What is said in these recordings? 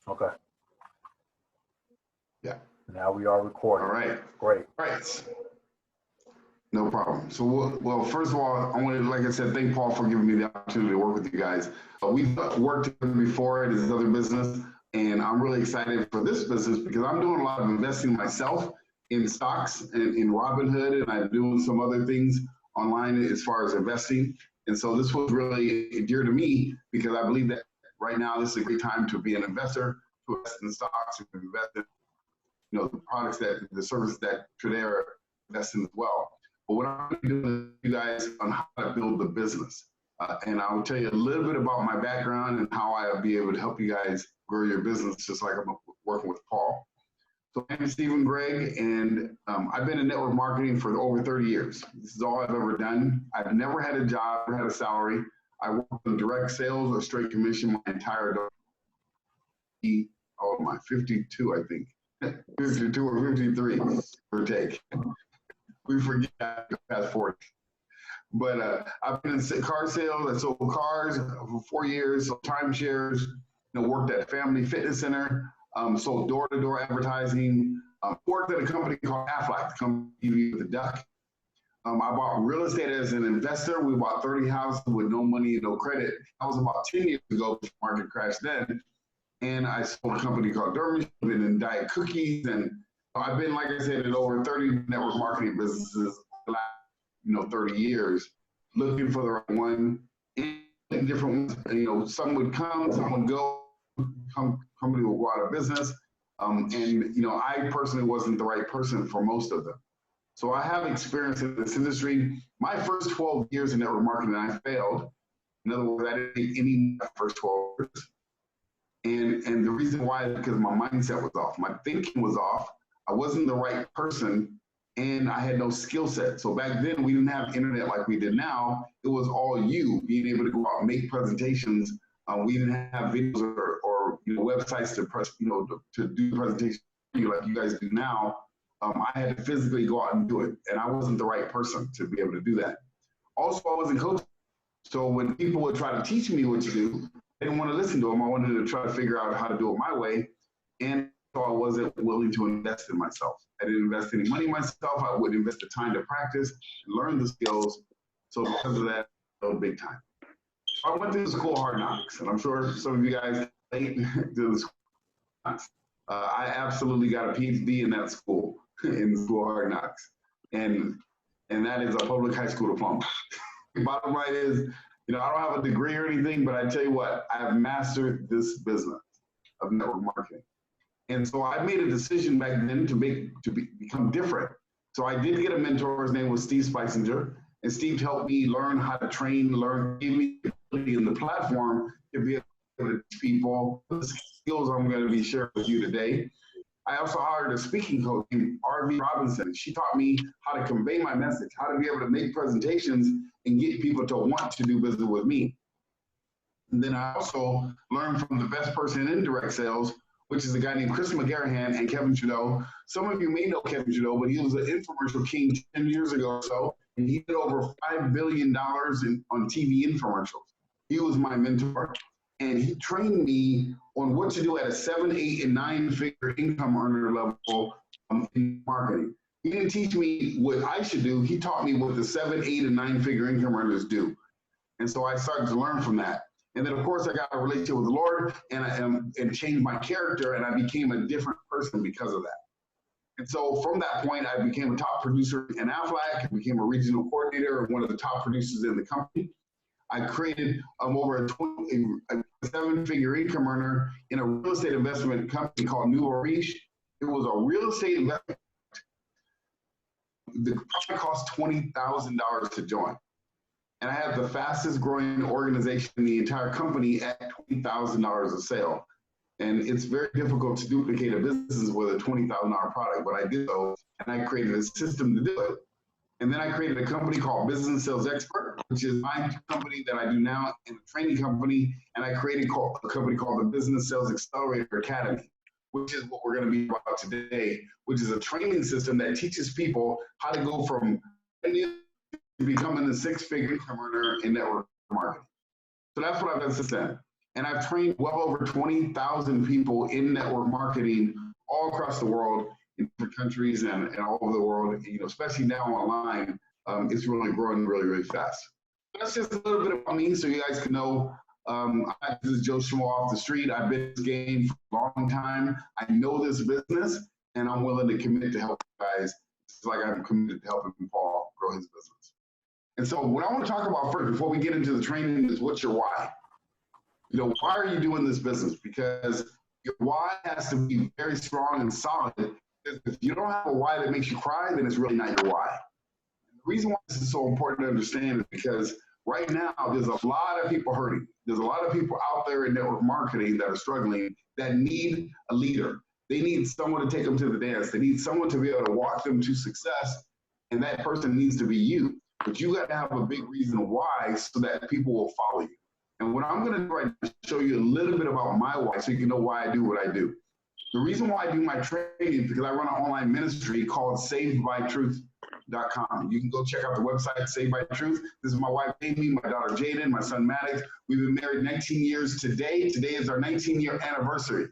Okay. Yeah. Now we are recording. All right. Great. All right. No problem. So, well, first of all, I want to, like I said, thank Paul for giving me the opportunity to work with you guys. We've worked together before in his other business, and I'm really excited for this business because I'm doing a lot of investing myself in stocks and in Robinhood, and I'm doing some other things online as far as investing. And so this was really dear to me because I believe that right now this is a great time to be an investor, to invest in stocks, to invest in the products the services that Tradera invests in as well. But what I'm going to do with you guys on how to build the business. And I'll tell you a little bit about my background and how I'll be able to help you guys grow your business just like I'm working with Paul. So I'm Stephen Gregg, and I've been in network marketing for over 30 years. This is all I've ever done. I've never had a job, never had a salary. I worked in direct sales or straight commission my entire life. Oh my, 52, I think. 52 or 53, per take. We forget past 40. But I've been in car sales. I sold cars for 4 years, sold timeshares, worked at a family fitness center, sold door-to-door advertising, worked at a company called Aflac, the company with the duck. I bought real estate as an investor. We bought 30 houses with no money, no credit. That was about 10 years ago, the market crashed then. And I sold a company called Dermy, been in diet cookies, and I've been, like I said, in over 30 network marketing businesses the last, 30 years, looking for the right one. And different ones, some would come, some would go, company would go out of business. I personally wasn't the right person for most of them. So I have experience in this industry. My first 12 years in network marketing, I failed. In other words, I didn't make any of my first 12 years. And the reason why is because my mindset was off. My thinking was off. I wasn't the right person, and I had no skill set. So back then, we didn't have internet like we did now. It was all you being able to go out and make presentations. We didn't have videos or websites to press, to do presentations like you guys do now. I had to physically go out and do it, and I wasn't the right person to be able to do that. Also, I wasn't coaching. So when people would try to teach me what to do, I didn't want to listen to them. I wanted to try to figure out how to do it my way. And so I wasn't willing to invest in myself. I didn't invest any money in myself. I wouldn't invest the time to practice and learn the skills. So because of that, I was big time. I went to the school of hard knocks, and I'm sure some of you guys late to the school of knocks. I absolutely got a PhD in that school, in the school of hard knocks. And that is a public high school diploma. Bottom line is, I don't have a degree or anything, but I tell you what, I have mastered this business of network marketing. And so I made a decision back then to become different. So I did get a mentor. His name was Steve Spicinger. And Steve helped me learn how to train, gave me the ability in the platform to be able to teach people the skills I'm going to be sharing with you today. I also hired a speaking coach named R.V. Robinson. She taught me how to convey my message, how to be able to make presentations and get people to want to do business with me. And then I also learned from the best person in direct sales, which is a guy named Chris McGarrahan and Kevin Trudeau. Some of you may know Kevin Trudeau, but he was an infomercial king 10 years ago or so, and he did over $5 billion on TV infomercials. He was my mentor, and he trained me on what to do at a 7, 8, and 9-figure income earner level in marketing. He didn't teach me what I should do. He taught me what the 7, 8, and 9-figure income earners do. And so I started to learn from that. And then, of course, I got a relationship with the Lord, and changed my character, and I became a different person because of that. And so from that point, I became a top producer in Aflac. I became a regional coordinator and one of the top producers in the company. I created over a 7-figure income earner in a real estate investment company called New Orish. It was a real estate investment. The product cost $20,000 to join. And I have the fastest growing organization in the entire company at $20,000 a sale. And it's very difficult to duplicate a business with a $20,000 product, but I did so, and I created a system to do it. And then I created a company called Business Sales Expert, which is my company that I do now, and a training company. And I created a company called the Business Sales Accelerator Academy, which is what we're going to be about today, which is a training system that teaches people how to go from becoming a 6-figure income earner in network marketing. So that's what I've done since then. And I've trained well over 20,000 people in network marketing all across the world, in different countries and all over the world, especially now online. It's really growing really, really fast. That's just a little bit about me so you guys can know. This is Joe Schmo off the street. I've been in this game for a long time. I know this business, and I'm willing to commit to help you guys, just like I'm committed to helping Paul grow his business. And so what I want to talk about first, before we get into the training, is what's your why? Why are you doing this business? Because your why has to be very strong and solid. If you don't have a why that makes you cry, then it's really not your why. The reason why this is so important to understand is because right now, there's a lot of people hurting. There's a lot of people out there in network marketing that are struggling that need a leader. They need someone to take them to the dance. They need someone to be able to walk them to success, and that person needs to be you. But you got to have a big reason why so that people will follow you. And what I'm going to do right now is show you a little bit about my why so you can know why I do what I do. The reason why I do my training is because I run an online ministry called SavedByTruth.com. You can go check out the website, Saved by Truth. This is my wife, Amy, my daughter, Jaden, my son, Maddox. We've been married 19 years today. Today is our 19-year anniversary.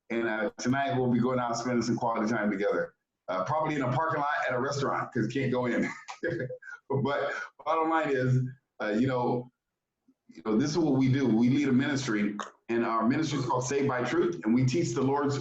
And tonight we'll be going out and spending some quality time together. Probably in a parking lot at a restaurant because you can't go in. But bottom line is, this is what we do. We lead a ministry, and our ministry is called Saved by Truth, and we teach the Lord's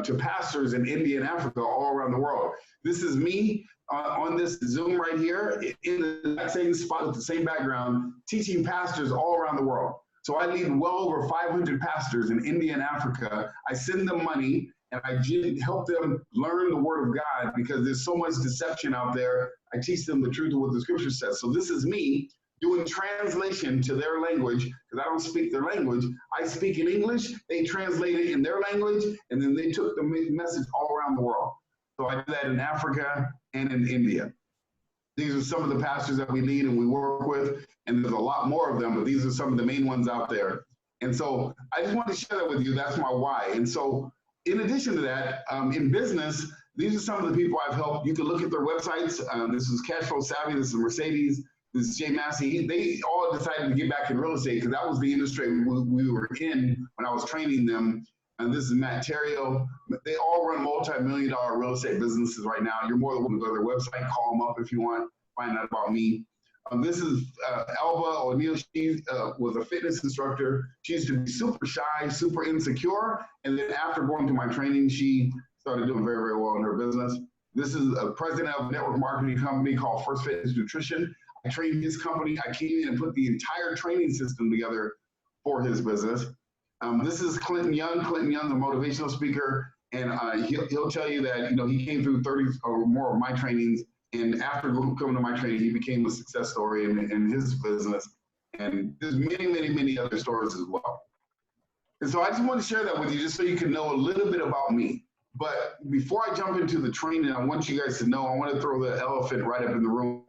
to pastors in India and Africa all around the world. This is me on this Zoom right here in the same spot with the same background, teaching pastors all around the world. So I lead well over 500 pastors in India and Africa. I send them money, and I help them learn the Word of God because there's so much deception out there. I teach them the truth of what the Scripture says. So this is me doing translation to their language because I don't speak their language. I speak in English, they translate it in their language, and then they took the message all around the world. So I do that in Africa and in India. These are some of the pastors that we lead and we work with, and there's a lot more of them, but these are some of the main ones out there. And so I just want to share that with you. That's my why. And so in addition to that, in business, these are some of the people I've helped. You can look at their websites. This is Cashflow Savvy, this is Mercedes, this is Jay Massey. They all decided to get back in real estate because that was the industry we were in when I was training them. And this is Matt Terrio. They all run multi-million-dollar real estate businesses right now. You're more than welcome to go to their website, call them up if you want, find out about me. This is Elba O'Neill. She was a fitness instructor. She used to be super shy, super insecure. And then after going through my training, she started doing very, very well in her business. This is a president of a network marketing company called First Fitness Nutrition. I trained his company. I came in and put the entire training system together for his business. This is Clinton Young. Clinton Young's a motivational speaker, and he'll tell you that he came through 30 or more of my trainings, and after coming to my training, he became a success story in his business. And there's many, many, many other stories as well. And so I just want to share that with you just so you can know a little bit about me. But before I jump into the training, I want you guys to know, I want to throw the elephant right up in the room.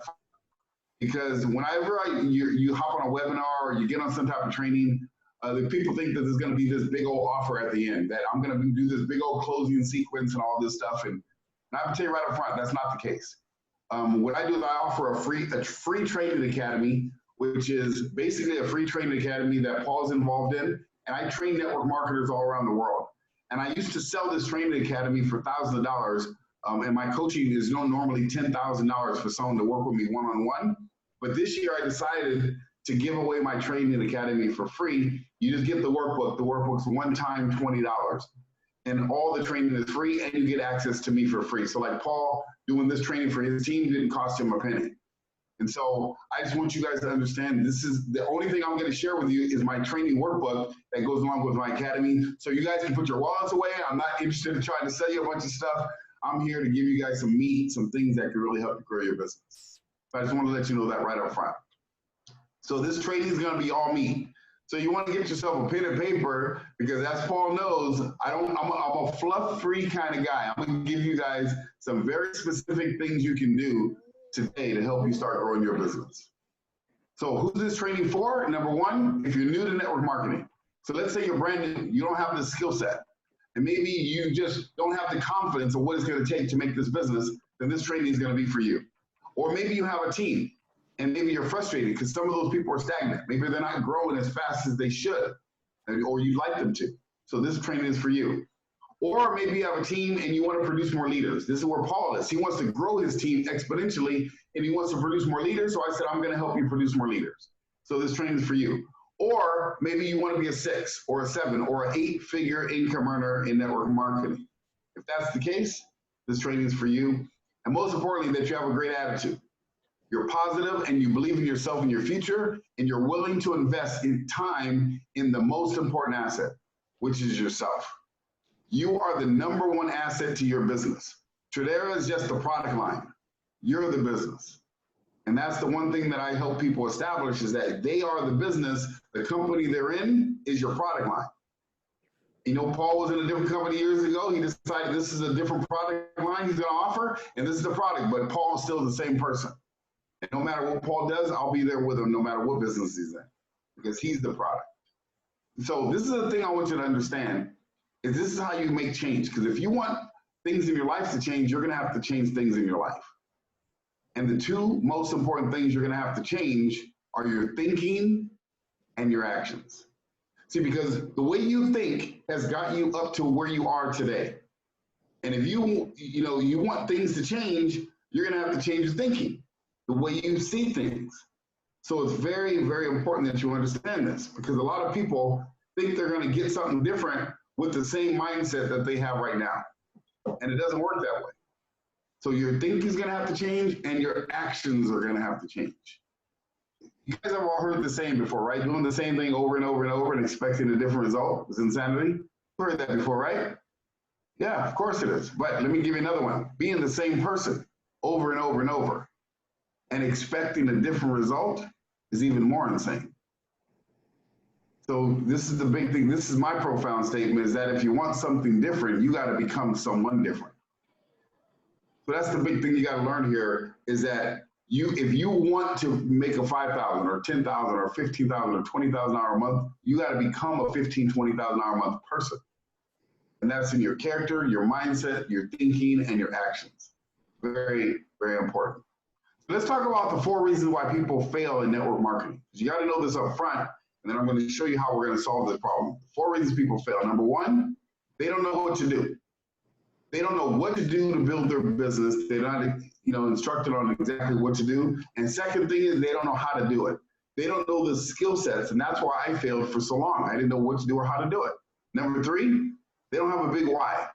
Because whenever you hop on a webinar or you get on some type of training, the people think that there's going to be this big old offer at the end, that I'm going to do this big old closing sequence and all this stuff. And I can tell you right up front, that's not the case. What I do is I offer a free training academy, which is basically a free training academy that Paul's involved in. And I train network marketers all around the world. And I used to sell this training academy for thousands of dollars. And my coaching is normally $10,000 for someone to work with me one-on-one. But this year I decided to give away my training academy for free. You just get the workbook. The workbook's one time $20. And all the training is free, and you get access to me for free. So like Paul doing this training for his team didn't cost him a penny. And so I just want you guys to understand, this is the only thing I'm going to share with you is my training workbook that goes along with my academy. So you guys can put your wallets away. I'm not interested in trying to sell you a bunch of stuff. I'm here to give you guys some meat, some things that can really help you grow your business. So I just want to let you know that right up front. So this training is going to be all meat. So you want to get yourself a pen and paper, because as Paul knows, I'm a fluff-free kind of guy. I'm going to give you guys some very specific things you can do today to help you start growing your business. So who's this training for? Number one, if you're new to network marketing. So let's say you're brand new, you don't have the skill set, and maybe you just don't have the confidence of what it's going to take to make this business, then this training is going to be for you. Or maybe you have a team, and maybe you're frustrated because some of those people are stagnant. Maybe they're not growing as fast as they should. or you'd like them to. So this training is for you. Or maybe you have a team and you want to produce more leaders. This is where Paul is. He wants to grow his team exponentially and he wants to produce more leaders. So I said, I'm going to help you produce more leaders. So this training is for you. Or maybe you want to be a 6 or a 7 or an 8-figure income earner in network marketing. If that's the case, this training is for you. And most importantly, that you have a great attitude. You're positive and you believe in yourself and your future, and you're willing to invest in time in the most important asset, which is yourself. You are the #1 asset to your business. Tradera is just the product line. You're the business. And that's the one thing that I help people establish, is that they are the business. The company they're in is your product line. You know, Paul was in a different company years ago. He decided this is a different product line he's going to offer, and this is the product, but Paul is still the same person. And no matter what Paul does, I'll be there with him no matter what business he's in, because he's the product. So this is the thing I want you to understand, is this is how you make change. Because if you want things in your life to change, you're going to have to change things in your life. And the two most important things you're going to have to change are your thinking and your actions. See, because the way you think has got you up to where you are today. And if you want things to change, you're going to have to change your thinking, the way you see things. So it's very, very important that you understand this, because a lot of people think they're going to get something different with the same mindset that they have right now. And it doesn't work that way. So your thinking is going to have to change and your actions are going to have to change. You guys have all heard the saying before, right? Doing the same thing over and over and over and expecting a different result is insanity. You've heard that before, right? Yeah, of course it is. But let me give you another one. Being the same person over and over and over and expecting a different result is even more insane. So this is the big thing. This is my profound statement, is that if you want something different, you got to become someone different. So that's the big thing you got to learn here, is that if you want to make a $5,000 or $10,000 or $15,000 or $20,000 a month, you got to become a $15,000, $20,000 a month person. And that's in your character, your mindset, your thinking, and your actions. Very, very important. So let's talk about the 4 reasons why people fail in network marketing. You got to know this up front, and then I'm going to show you how we're going to solve this problem. 4 reasons people fail. Number 1, they don't know what to do. They don't know what to do to build their business. They're not, instructed on exactly what to do. And second thing is, they don't know how to do it. They don't know the skill sets, and that's why I failed for so long. I didn't know what to do or how to do it. Number 3, they don't have a big why.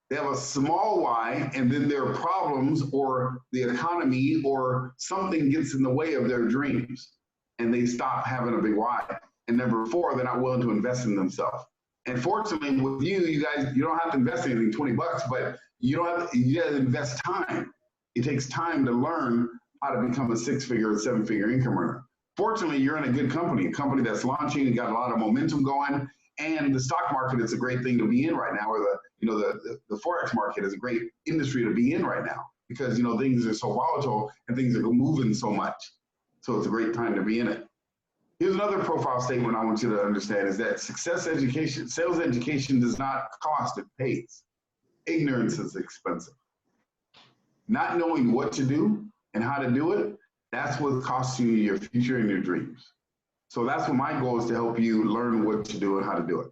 They have a small why, and then their problems or the economy or something gets in the way of their dreams, and they stop having a big why. And number 4, they're not willing to invest in themselves. And fortunately, with you guys, you don't have to invest anything, $20, but you got to invest time. It takes time to learn how to become a 6-figure or 7-figure income earner. Fortunately, you're in a good company, a company that's launching and got a lot of momentum going, and the stock market is a great thing to be in right now, or the Forex market is a great industry to be in right now, because things are so volatile and things are moving so much. So it's a great time to be in it. Here's another profile statement I want you to understand, is that sales education does not cost, it pays. Ignorance is expensive. Not knowing what to do and how to do it, that's what costs you your future and your dreams. So that's what my goal is, to help you learn what to do and how to do it.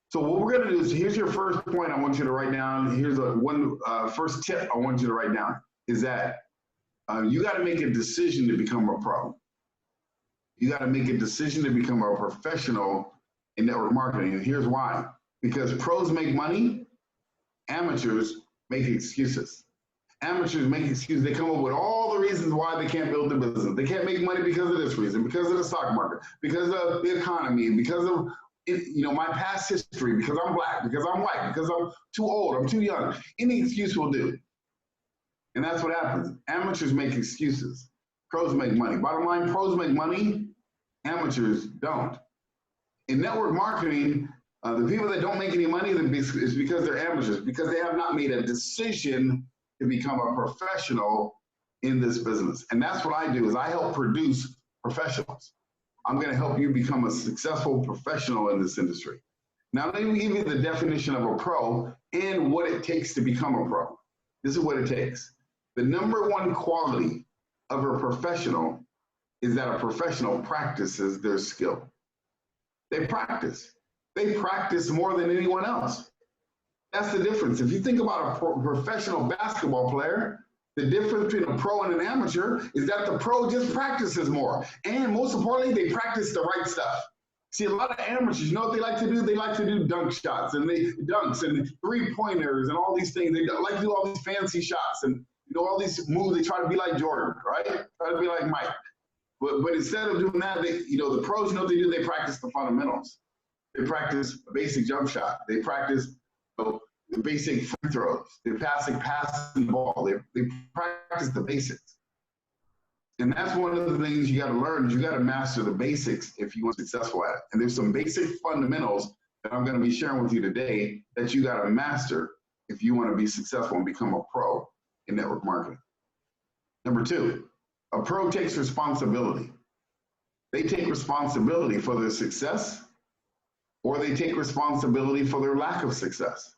So what we're going to do is, here's your first point I want you to write down. Here's first tip I want you to write down, is that you got to make a decision to become a pro. You got to make a decision to become a professional in network marketing. And here's why. Because pros make money, amateurs make excuses. Amateurs make excuses. They come up with all the reasons why they can't build their business. They can't make money because of this reason, because of the stock market, because of the economy, because of my past history, because I'm black, because I'm white, because I'm too old, I'm too young. Any excuse will do. And that's what happens. Amateurs make excuses. Pros make money. Bottom line, pros make money, amateurs don't. In network marketing, the people that don't make any money is because they're amateurs, because they have not made a decision to become a professional in this business. And that's what I do, is I help produce professionals. I'm going to help you become a successful professional in this industry. Now, let me give you the definition of a pro and what it takes to become a pro. This is what it takes. The #1 quality of a professional is that a professional practices their skill. They practice. They practice more than anyone else. That's the difference. If you think about a professional basketball player, the difference between a pro and an amateur is that the pro just practices more. And most importantly, they practice the right stuff. See, a lot of amateurs, you know what they like to do? They like to do dunk shots and they dunks and three-pointers and all these things. They like to do all these fancy shots and all these moves. They try to be like Jordan, right? Try to be like Mike. But instead of doing that, they, the pros, what they do? They practice the fundamentals. They practice a basic jump shot. They practice the basic free throws. They passing the ball. They practice the basics. And that's one of the things you got to learn is you got to master the basics if you want to be successful at it. And there's some basic fundamentals that I'm going to be sharing with you today that you got to master if you want to be successful and become a pro in network marketing. Number two, a pro takes responsibility. They take responsibility for their success, or they take responsibility for their lack of success.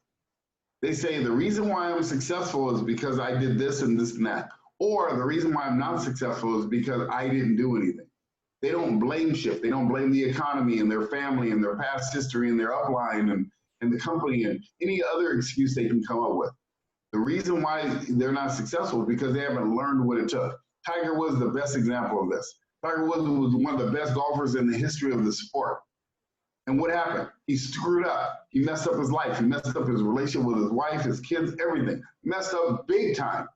They say the reason why I'm successful is because I did this and this and that. Or the reason why I'm not successful is because I didn't do anything. They don't blame shift. They don't blame the economy and their family and their past history and their upline and the company and any other excuse they can come up with. The reason why they're not successful is because they haven't learned what it took. Tiger Woods is the best example of this. Tiger Woods was one of the best golfers in the history of the sport. And what happened? He screwed up. He messed up his life. He messed up his relationship with his wife, his kids, everything. Messed up big time.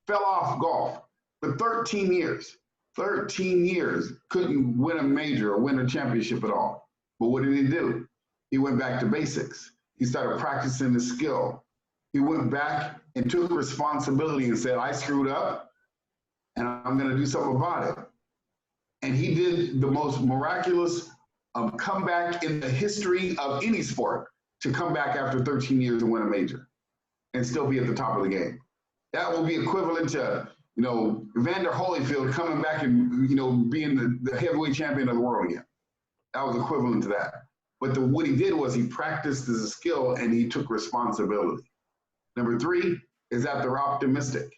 Fell off golf for 13 years. 13 years, couldn't win a major or win a championship at all. But what did he do? He went back to basics. He started practicing his skill. He went back and took responsibility and said, I screwed up and I'm going to do something about it. And he did the most miraculous comeback in the history of any sport to come back after 13 years and win a major and still be at the top of the game. That will be equivalent to, Evander Holyfield coming back and, being the heavyweight champion of the world again. That was equivalent to that. But what he did was he practiced as a skill and he took responsibility. Number three is that they're optimistic.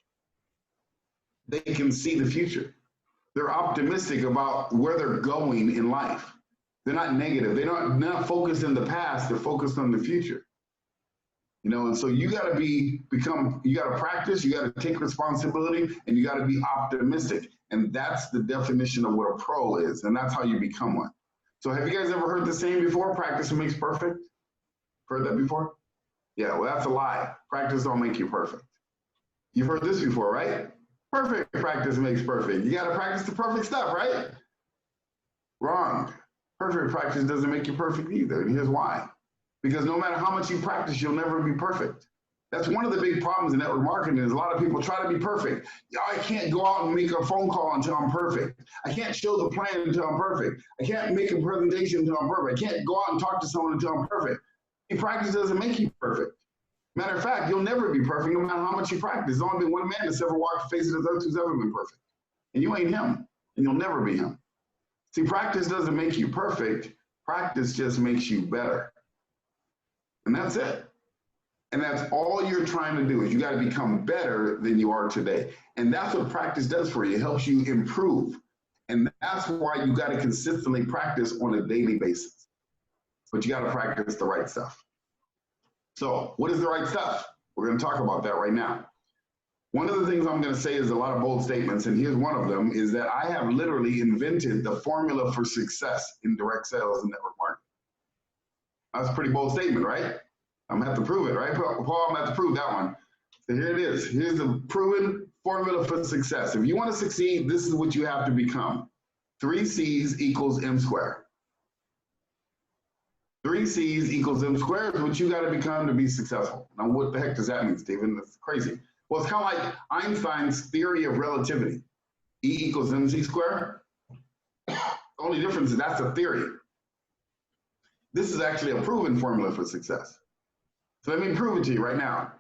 They can see the future. They're optimistic about where they're going in life. They're not negative. They're not focused in the past. They're focused on the future. And so you got to you got to practice, you got to take responsibility, and you got to be optimistic. And that's the definition of what a pro is. And that's how you become one. So have you guys ever heard the saying before? Practice makes perfect. Heard that before? Yeah, well, that's a lie. Practice don't make you perfect. You've heard this before, right? Perfect practice makes perfect. You got to practice the perfect stuff, right? Wrong. Perfect practice doesn't make you perfect either. And here's why. Because no matter how much you practice, you'll never be perfect. That's one of the big problems in network marketing is a lot of people try to be perfect. I can't go out and make a phone call until I'm perfect. I can't show the plan until I'm perfect. I can't make a presentation until I'm perfect. I can't go out and talk to someone until I'm perfect. And practice doesn't make you perfect. Matter of fact, you'll never be perfect no matter how much you practice. There's only been one man that's ever walked the face of the earth who's ever been perfect. And you ain't him, and you'll never be him. See, practice doesn't make you perfect. Practice just makes you better. And that's it. And that's all you're trying to do is you got to become better than you are today. And that's what practice does for you. It helps you improve. And that's why you got to consistently practice on a daily basis. But you got to practice the right stuff. So what is the right stuff? We're going to talk about that right now. One of the things I'm going to say is a lot of bold statements. And here's one of them is that I have literally invented the formula for success in direct sales and network marketing. That's a pretty bold statement, right? I'm gonna have to prove it, right? Paul, I'm gonna have to prove that one. So here it is. Here's the proven formula for success. If you want to succeed, this is what you have to become. 3 C's equals M squared. 3 C's equals M squared is what you got to become to be successful. Now, what the heck does that mean, Stephen? That's crazy. Well, it's kind of like Einstein's theory of relativity. E equals mc squared. The only difference is that's a theory. This is actually a proven formula for success. So let me prove it to you right now.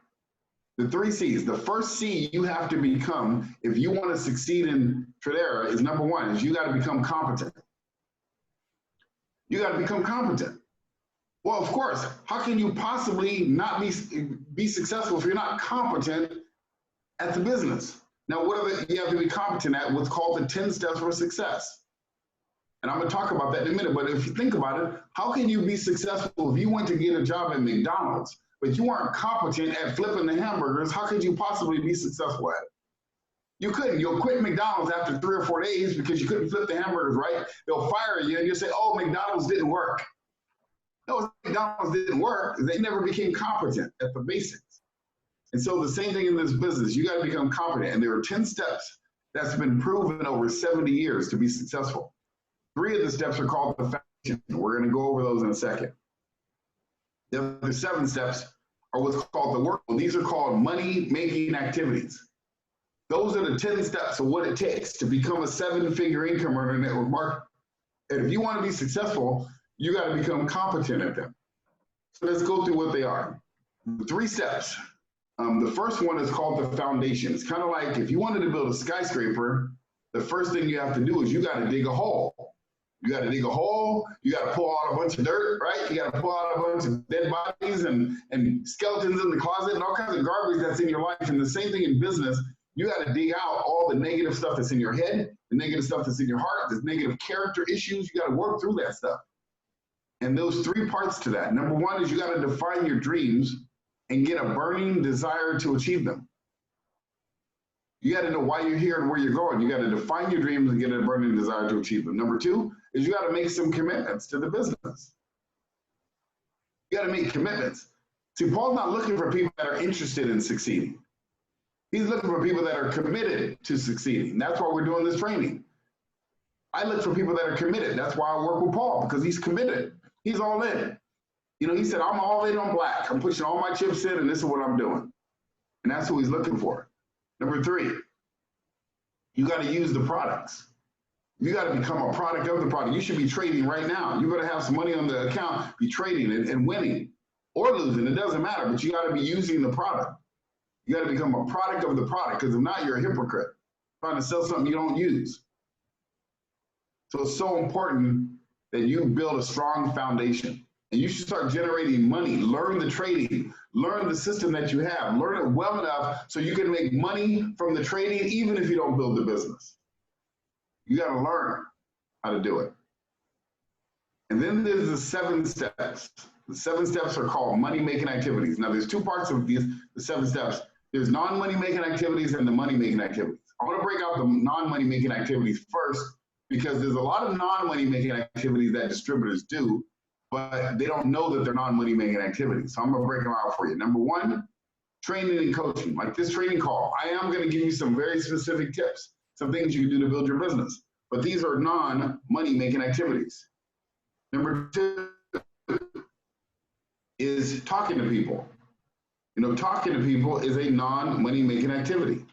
The 3 C's, the first C you have to become if you want to succeed in Tradera is number 1, is you got to become competent. You got to become competent. Well, of course, how can you possibly not be successful if you're not competent at the business? Now, you have to be competent at what's called the 10 steps for success. And I'm going to talk about that in a minute. But if you think about it, how can you be successful if you went to get a job at McDonald's, but you weren't competent at flipping the hamburgers? How could you possibly be successful at it? You couldn't. You'll quit McDonald's after 3 or 4 days because you couldn't flip the hamburgers right. They'll fire you and you'll say, oh, McDonald's didn't work. No, McDonald's didn't work. They never became competent at the basics. And so the same thing in this business, you got to become competent. And there are 10 steps that's been proven over 70 years to be successful. 3 of the steps are called the foundation. We're going to go over those in a second. The other 7 steps are what's called the work. These are called money-making activities. Those are the 10 steps of what it takes to become a 7-figure income earner network marketer. And if you want to be successful, you got to become competent at them. So let's go through what they are. 3 steps. The first one is called the foundation. It's kind of like if you wanted to build a skyscraper, the first thing you have to do is you got to dig a hole. You got to dig a hole. You got to pull out a bunch of dirt, right? You got to pull out a bunch of dead bodies and skeletons in the closet and all kinds of garbage that's in your life. And the same thing in business. You got to dig out all the negative stuff that's in your head, the negative stuff that's in your heart, the negative character issues. You got to work through that stuff. And those 3 parts to that. Number 1 is you got to define your dreams and get a burning desire to achieve them. You got to know why you're here and where you're going. You got to define your dreams and get a burning desire to achieve them. Number 2 is you got to make some commitments to the business. You got to make commitments. See, Paul's not looking for people that are interested in succeeding. He's looking for people that are committed to succeeding. That's why we're doing this training. I look for people that are committed. That's why I work with Paul, because he's committed. He's all in. You know, he said, I'm all in on black. I'm pushing all my chips in, and this is what I'm doing. And that's who he's looking for. Number 3, you got to use the products. You got to become a product of the product. You should be trading right now. You better have some money on the account, be trading and winning or losing. It doesn't matter, but you got to be using the product. You got to become a product of the product, because if not, you're a hypocrite trying to sell something you don't use. So it's so important that you build a strong foundation, and you should start generating money. Learn the trading, learn the system that you have, learn it well enough so you can make money from the trading, even if you don't build the business. You got to learn how to do it. And then there's the 7 steps. The 7 steps are called money-making activities. Now, there's 2 parts of the 7 steps. There's non-money-making activities and the money-making activities. I want to break out the non-money-making activities first, because there's a lot of non-money-making activities that distributors do, but they don't know that they're non-money-making activities. So I'm going to break them out for you. Number 1, training and coaching. Like this training call, I am going to give you some very specific tips, some things you can do to build your business. But these are non-money-making activities. Number 2 is talking to people. You know, talking to people is a non-money-making activity.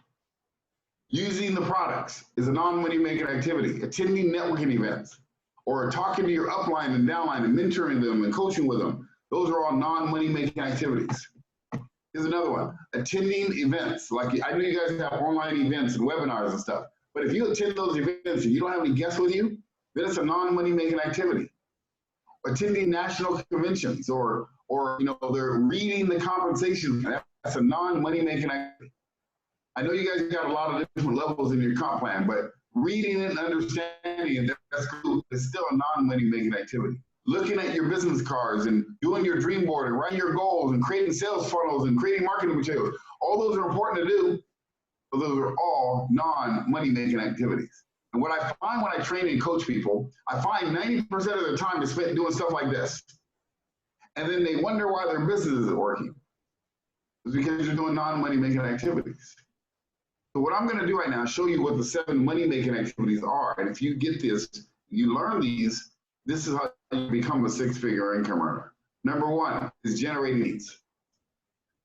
Using the products is a non-money-making activity. Attending networking events or talking to your upline and downline and mentoring them and coaching with them, those are all non-money-making activities. Here's another one. Attending events. Like, I know you guys have online events and webinars and stuff, but if you attend those events and you don't have any guests with you, then it's a non-money-making activity. Attending national conventions or you know, they're reading the compensation. That's a non-money-making activity. I know you guys got a lot of different levels in your comp plan, but reading it and understanding that's cool. It's still a non-money-making activity. Looking at your business cards and doing your dream board and writing your goals and creating sales funnels and creating marketing materials, all those are important to do, but those are all non-money-making activities. And what I find when I train and coach people, I find 90% of their time is spent doing stuff like this. And then they wonder why their business isn't working. It's because you're doing non-money-making activities. So what I'm going to do right now is show you what the 7 money-making activities are. And if you get this, you learn these, this is how you become a 6-figure income earner. Number 1 is generating leads.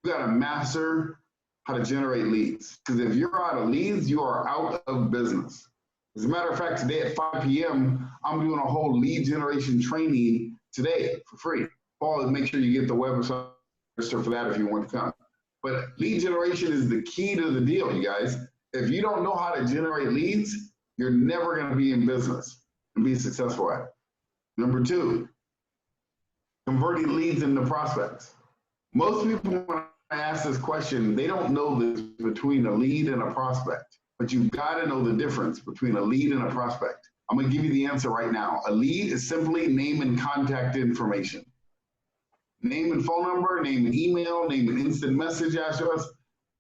You got to master how to generate leads. Because if you're out of leads, you are out of business. As a matter of fact, today at 5 p.m., I'm doing a whole lead generation training today for free. Paul, make sure you get the website register for that if you want to come. But lead generation is the key to the deal, you guys. If you don't know how to generate leads, you're never going to be in business and be successful at it. Number 2, converting leads into prospects. Most people, when I ask this question, they don't know this between a lead and a prospect. But you've got to know the difference between a lead and a prospect. I'm going to give you the answer right now. A lead is simply name and contact information. Name and phone number, name and email, name and instant message address,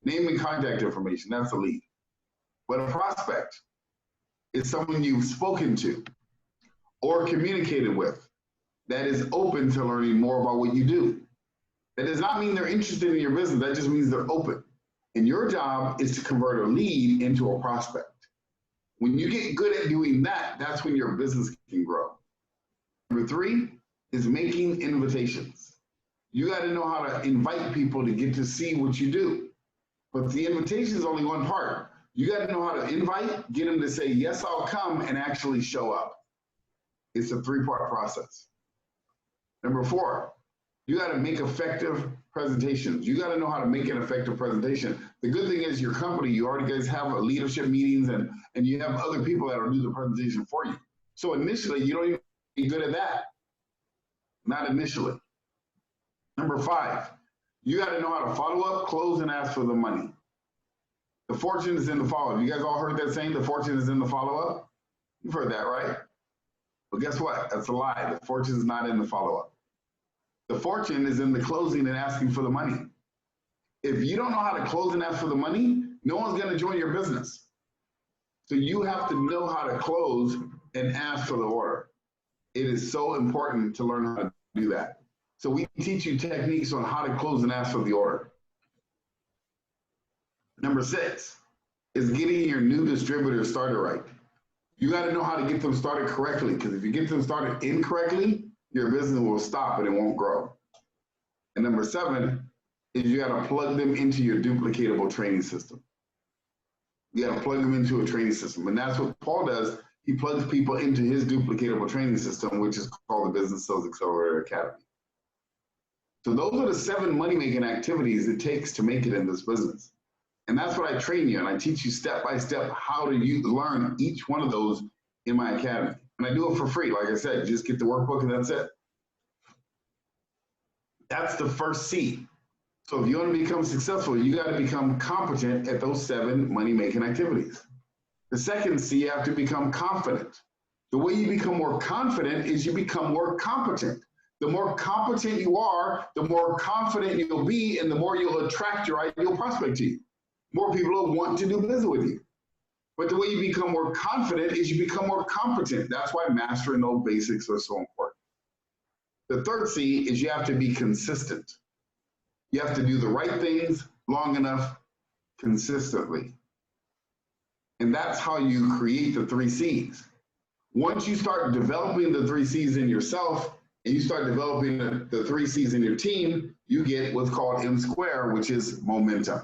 name and contact information. That's a lead. But a prospect is someone you've spoken to or communicated with that is open to learning more about what you do. That does not mean they're interested in your business. That just means they're open. And your job is to convert a lead into a prospect. When you get good at doing that, that's when your business can grow. Number 3 is making invitations. You got to know how to invite people to get to see what you do. But the invitation is only one part. You got to know how to invite, get them to say, yes, I'll come, and actually show up. It's a 3-part process. Number 4, you got to make effective presentations. You got to know how to make an effective presentation. The good thing is your company, you already guys have leadership meetings and you have other people that will do the presentation for you. So initially, you don't even be good at that. Not initially. Number 5, you got to know how to follow up, close, and ask for the money. The fortune is in the follow-up. You guys all heard that saying, the fortune is in the follow-up? You've heard that, right? But guess what? That's a lie. The fortune is not in the follow-up. The fortune is in the closing and asking for the money. If you don't know how to close and ask for the money, no one's going to join your business. So you have to know how to close and ask for the order. It is so important to learn how to do that. So we teach you techniques on how to close and ask for the order. Number 6 is getting your new distributor started right. You got to know how to get them started correctly, because if you get them started incorrectly, your business will stop and it won't grow. And number 7 is you got to plug them into your duplicatable training system. You got to plug them into a training system. And that's what Paul does. He plugs people into his duplicatable training system, which is called the Business Sales Accelerator Academy. So those are the 7 money-making activities it takes to make it in this business. And that's what I train you, and I teach you step by step how to learn each one of those in my academy. And I do it for free. Like I said, you just get the workbook and that's it. That's the first C. So if you want to become successful, you got to become competent at those 7 money-making activities. The second C, you have to become confident. The way you become more confident is you become more competent. The more competent you are, the more confident you'll be, and the more you'll attract your ideal prospect to you. More people will want to do business with you. But the way you become more confident is you become more competent. That's why mastering those basics are so important. The third C is you have to be consistent. You have to do the right things long enough consistently. And that's how you create the 3 C's. Once you start developing the 3 C's in yourself and you start developing the 3 C's in your team, you get what's called M squared, which is momentum.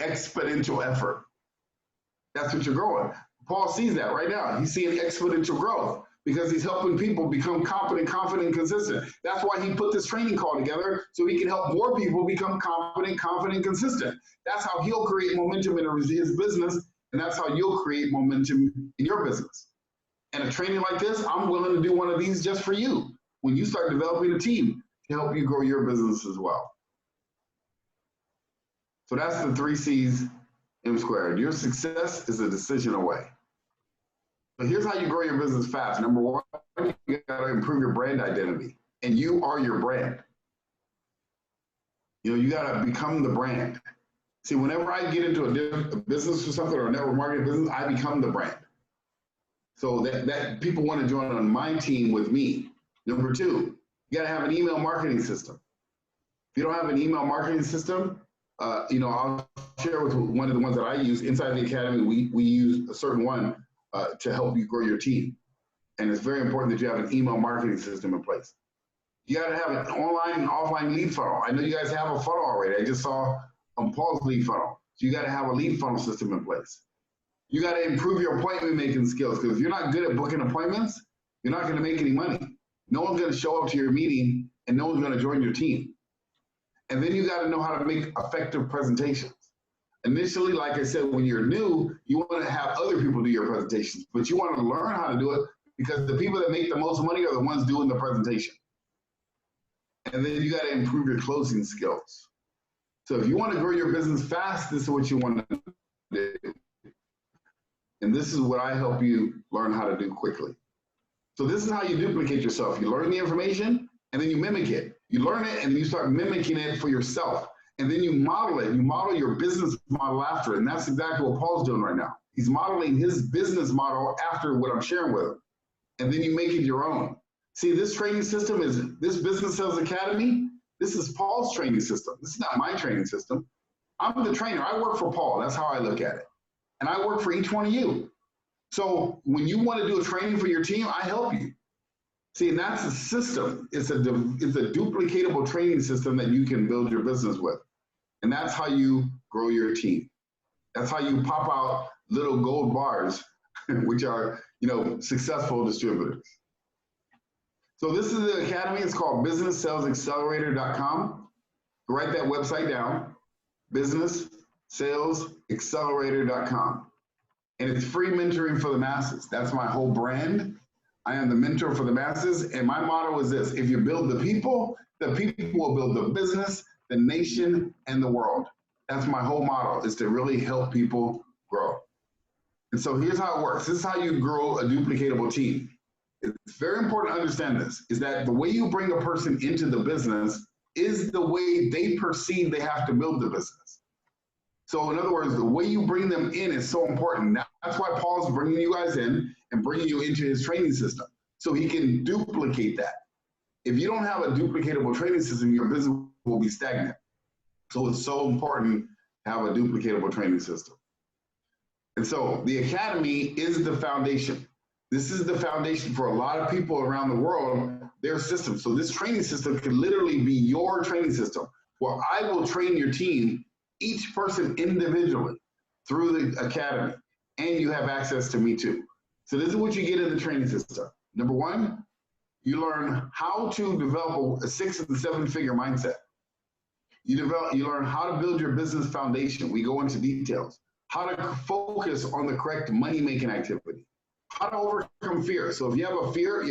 Exponential effort. That's what you're growing. Paul sees that right now. He's seeing exponential growth because he's helping people become competent, confident, and consistent. That's why he put this training call together, so he can help more people become confident, and consistent. That's how he'll create momentum in his business, and that's how you'll create momentum in your business. And a training like this, I'm willing to do one of these just for you when you start developing a team to help you grow your business as well. So that's the 3 C's M squared. Your success is a decision away. So here's how you grow your business fast. Number 1, you got to improve your brand identity. And you are your brand. You know, you got to become the brand. See, whenever I get into a business or something, or a network marketing business, I become the brand. So that people want to join on my team with me. Number 2, you got to have an email marketing system. If you don't have an email marketing system, I'll share with one of the ones that I use inside the academy. We use a certain one to help you grow your team. And it's very important that you have an email marketing system in place. You got to have an online and offline lead funnel. I know you guys have a funnel already. I just saw Paul's lead funnel. So you got to have a lead funnel system in place. You got to improve your appointment making skills, because if you're not good at booking appointments, you're not going to make any money. No one's going to show up to your meeting and no one's going to join your team. And then you got to know how to make effective presentations. Initially, like I said, when you're new, you want to have other people do your presentations, but you want to learn how to do it because the people that make the most money are the ones doing the presentation. And then you got to improve your closing skills. So if you want to grow your business fast, this is what you want to do. And this is what I help you learn how to do quickly. So this is how you duplicate yourself. You learn the information and then you mimic it. You learn it and then you start mimicking it for yourself. And then you model it. You model your business model after it. And that's exactly what Paul's doing right now. He's modeling his business model after what I'm sharing with him. And then you make it your own. See, this training system is, this Business Sales Academy, this is Paul's training system. This is not my training system. I'm the trainer. I work for Paul. That's how I look at it. And I work for each one of you. So when you want to do a training for your team, I help you. See, and that's a system. It's a duplicatable training system that you can build your business with. And that's how you grow your team. That's how you pop out little gold bars, which are, successful distributors. So this is the academy. It's called businesssalesaccelerator.com. Write that website down, businesssalesaccelerator.com. And it's free mentoring for the masses. That's my whole brand. I am the mentor for the masses. And my motto is this: if you build the people will build the business, the nation, and the world. That's my whole motto, is to really help people grow. And so here's how it works. This is how you grow a duplicatable team. It's very important to understand this, is that the way you bring a person into the business is the way they perceive they have to build the business. So in other words, the way you bring them in is so important. That's why Paul's bringing you guys in and bringing you into his training system, so he can duplicate that. If you don't have a duplicatable training system, your business will be stagnant. So it's so important to have a duplicatable training system. And so the academy is the foundation. This is the foundation for a lot of people around the world, their system. So this training system could literally be your training system, where I will train your team, each person individually, through the academy. And you have access to me too. So this is what you get in the training system. Number one, you learn how to develop a 6 and 7 figure mindset. You learn how to build your business foundation. We go into details. How to focus on the correct money-making activity. How to overcome fear. So if you have a fear,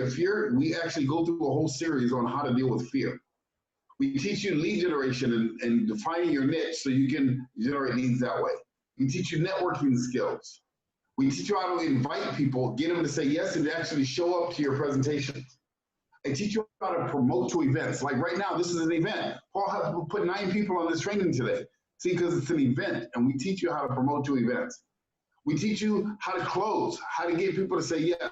we actually go through a whole series on how to deal with fear. We teach you lead generation and defining your niche so you can generate leads that way. We teach you networking skills. We teach you how to invite people, get them to say yes, and to actually show up to your presentations. I teach you how to promote to events. Like right now, this is an event. Paul has put 9 people on this training today. See, because it's an event, and we teach you how to promote to events. We teach you how to close, how to get people to say yes.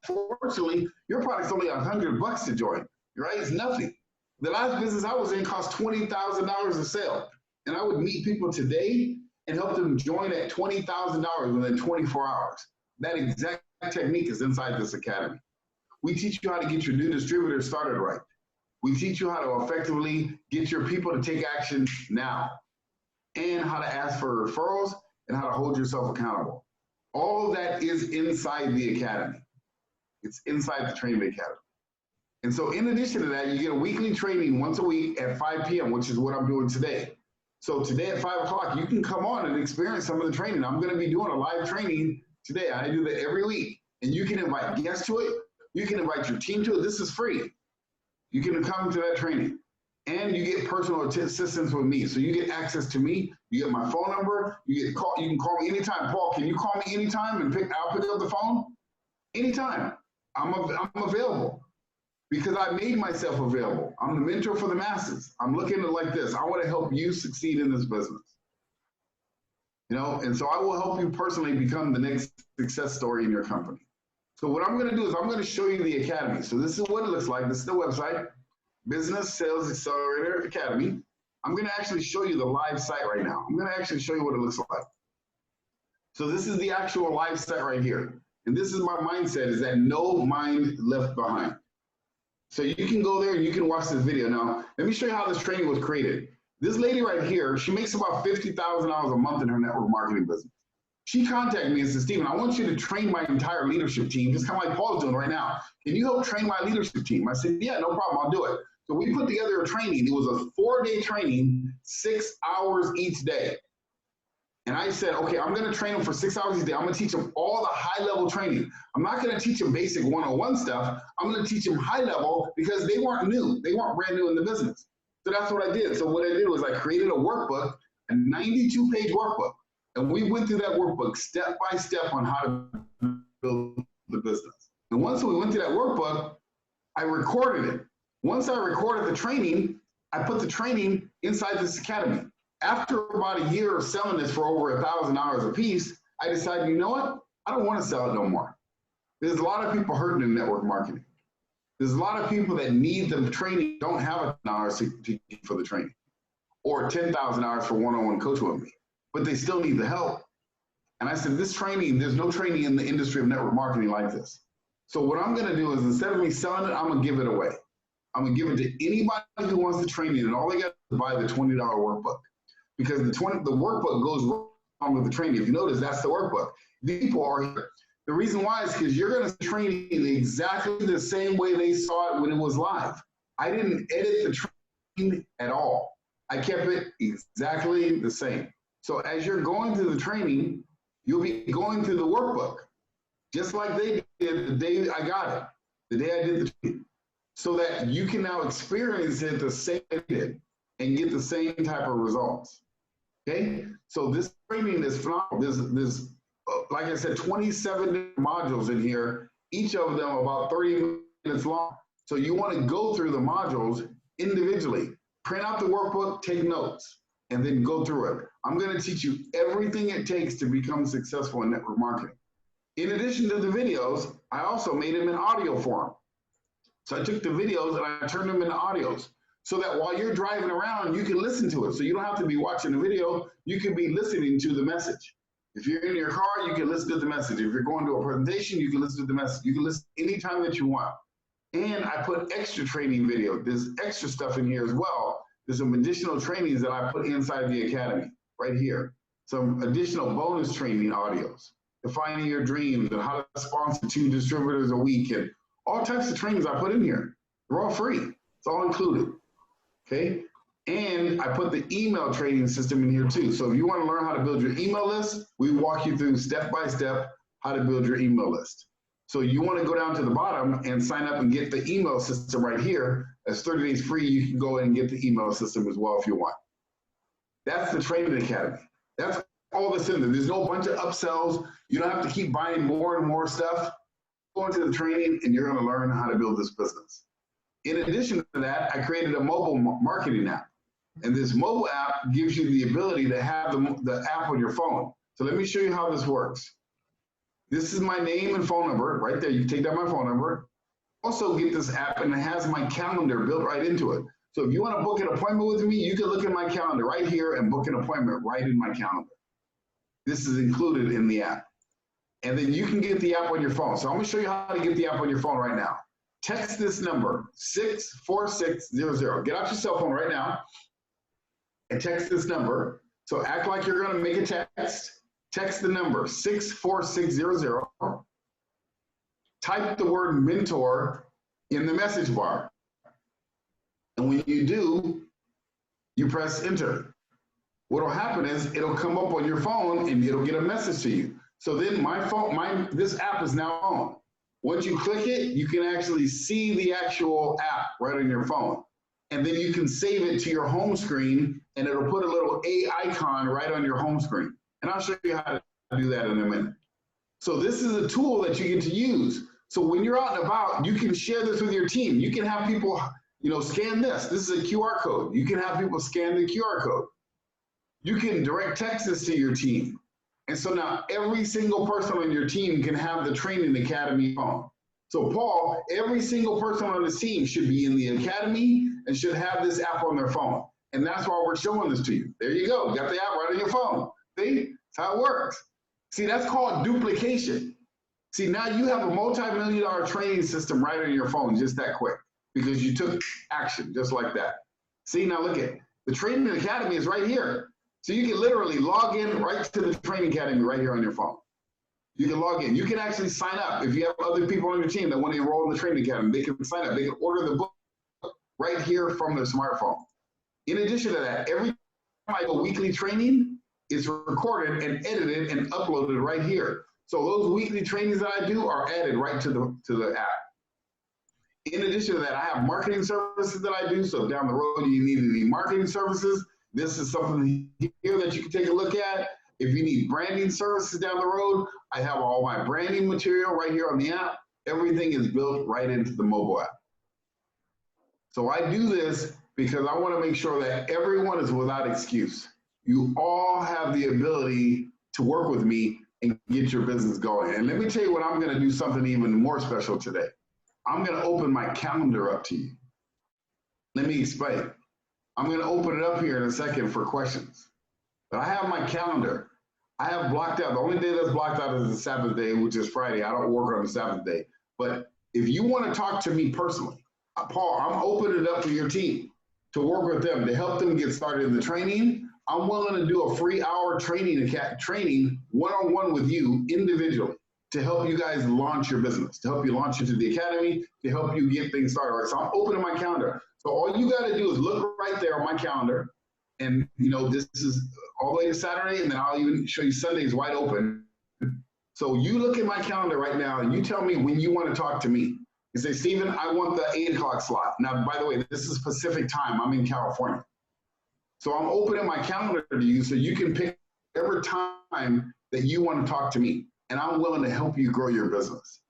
Fortunately, your product's only $100 to join, right? It's nothing. The last business I was in cost $20,000 a sale, and I would meet people today and help them join at $20,000 within 24 hours. That exact technique is inside this academy. We teach you how to get your new distributor started right. We teach you how to effectively get your people to take action now, and how to ask for referrals and how to hold yourself accountable. All of that is inside the academy. It's inside the Training Academy. And so in addition to that, you get a weekly training once a week at 5 p.m., which is what I'm doing today. So today at 5 o'clock, you can come on and experience some of the training. I'm going to be doing a live training today. I do that every week. And you can invite guests to it. You can invite your team to it. This is free. You can come to that training. And you get personal assistance with me. So you get access to me. You get my phone number. You can call me anytime. Paul, can you call me anytime and I'll pick up the phone? Anytime. I'm available because I made myself available. I'm the mentor for the masses. I'm looking at it like this. I want to help you succeed in this business. And so I will help you personally become the next success story in your company. So what I'm going to do is I'm going to show you the academy. So this is what it looks like. This is the website. Business Sales Accelerator Academy. I'm going to actually show you the live site right now. I'm going to actually show you what it looks like. So this is the actual live site right here. And this is my mindset, is that no mind left behind. So you can go there and you can watch this video. Now, let me show you how this training was created. This lady right here, she makes about $50,000 a month in her network marketing business. She contacted me and said, Stephen, I want you to train my entire leadership team, just kind of like Paul's doing right now. Can you help train my leadership team? I said, yeah, no problem, I'll do it. So we put together a training. It was a 4-day training, 6 hours each day. And I said, okay, I'm going to train them for 6 hours each day. I'm going to teach them all the high-level training. I'm not going to teach them basic one-on-one stuff. I'm going to teach them high-level because they weren't new. They weren't brand new in the business. So that's what I did. So what I did was I created a workbook, a 92-page workbook. And we went through that workbook step by step on how to build the business. And once we went through that workbook, I recorded it. Once I recorded the training, I put the training inside this academy. After about a year of selling this for over 1,000 hours a piece, I decided, you know what? I don't want to sell it no more. There's a lot of people hurting in network marketing. There's a lot of people that need the training, don't have $1,000 for the training, or 10,000 hours for one-on-one coaching with me, but they still need the help. And I said, this training, there's no training in the industry of network marketing like this. So what I'm gonna do is, instead of me selling it, I'm gonna give it away. I'm gonna give it to anybody who wants the training, and all they got to buy the $20 workbook, because the workbook goes wrong with the training. If you notice, that's the workbook. People are here. The reason why is because you're gonna train exactly the same way they saw it when it was live. I didn't edit the training at all. I kept it exactly the same. So as you're going through the training, you'll be going through the workbook, just like they did the day I got it, the day I did the training, so that you can now experience it the same way they did and get the same type of results. Okay? So this training is phenomenal. There's like I said, 27 modules in here, each of them about 30 minutes long. So you want to go through the modules individually, print out the workbook, take notes, and then go through it. I'm going to teach you everything it takes to become successful in network marketing. In addition to the videos, I also made them in audio form. So I took the videos and I turned them into audios, so that while you're driving around, you can listen to it. So you don't have to be watching the video, you can be listening to the message. If you're in your car, you can listen to the message. If you're going to a presentation, you can listen to the message. You can listen anytime that you want. And I put extra training video. There's extra stuff in here as well. There's some additional trainings that I put inside the academy right here. Some additional bonus training audios, defining your dreams and how to sponsor 2 distributors a week, and all types of trainings I put in here. They're all free. It's all included. Okay. And I put the email training system in here too. So if you want to learn how to build your email list, we walk you through step by step how to build your email list. So you want to go down to the bottom and sign up and get the email system right here. That's 30 days free. You can go in and get the email system as well if you want. That's the Training Academy. That's all that's in there. There's no bunch of upsells. You don't have to keep buying more and more stuff. Go into the training and you're going to learn how to build this business. In addition to that, I created a mobile marketing app. And this mobile app gives you the ability to have the app on your phone. So let me show you how this works. This is my name and phone number right there. You can take down my phone number. Also get this app, and it has my calendar built right into it. So if you want to book an appointment with me, you can look at my calendar right here and book an appointment right in my calendar. This is included in the app. And then you can get the app on your phone. So I'm going to show you how to get the app on your phone right now. Text this number, 64600. Get out your cell phone right now and text this number. So act like you're going to make a text. Text the number 64600. Type the word mentor in the message bar. And when you do, you press enter. What will happen is it'll come up on your phone and it'll get a message to you. So then this app is now on. Once you click it, you can actually see the actual app right on your phone. And then you can save it to your home screen, and it'll put a little A icon right on your home screen. And I'll show you how to do that in a minute. So this is a tool that you get to use. So when you're out and about, you can share this with your team. You can have people, scan this. This is a QR code. You can have people scan the QR code. You can direct text this to your team. And so now every single person on your team can have the Training Academy phone. So Paul, every single person on the team should be in the academy and should have this app on their phone. And that's why we're showing this to you. There you go. Got the app right on your phone. See? That's how it works. See, that's called duplication. See, now you have a multi-million-dollar training system right on your phone just that quick because you took action just like that. See, now look at it. The Training Academy is right here. So you can literally log in right to the Training Academy right here on your phone. You can log in. You can actually sign up. If you have other people on your team that want to enroll in the Training Academy, they can sign up. They can order the book right here from their smartphone. In addition to that, every time I go weekly training, it's recorded and edited and uploaded right here. So those weekly trainings that I do are added right to the app. In addition to that, I have marketing services that I do. So down the road, you need any marketing services. This is something here that you can take a look at. If you need branding services down the road, I have all my branding material right here on the app. Everything is built right into the mobile app. So I do this because I want to make sure that everyone is without excuse. You all have the ability to work with me and get your business going. And let me tell you what, I'm going to do something even more special today. I'm going to open my calendar up to you. Let me explain. I'm going to open it up here in a second for questions. But I have my calendar. I have blocked out. The only day that's blocked out is the Sabbath day, which is Friday. I don't work on the Sabbath day. But if you want to talk to me personally, Paul, I'm opening it up for your team to work with them, to help them get started in the training. I'm willing to do a free hour training one-on-one with you individually to help you guys launch your business, to help you launch into the academy, to help you get things started. Right? So I'm opening my calendar. So all you got to do is look right there on my calendar. And, you know, this is all the way to Saturday, and then I'll even show you Sundays wide open. So you look at my calendar right now, and you tell me when you want to talk to me. You say, Stephen, I want the 8 o'clock slot. Now, by the way, this is Pacific time. I'm in California. So I'm opening my calendar to you so you can pick every time that you want to talk to me. And I'm willing to help you grow your business.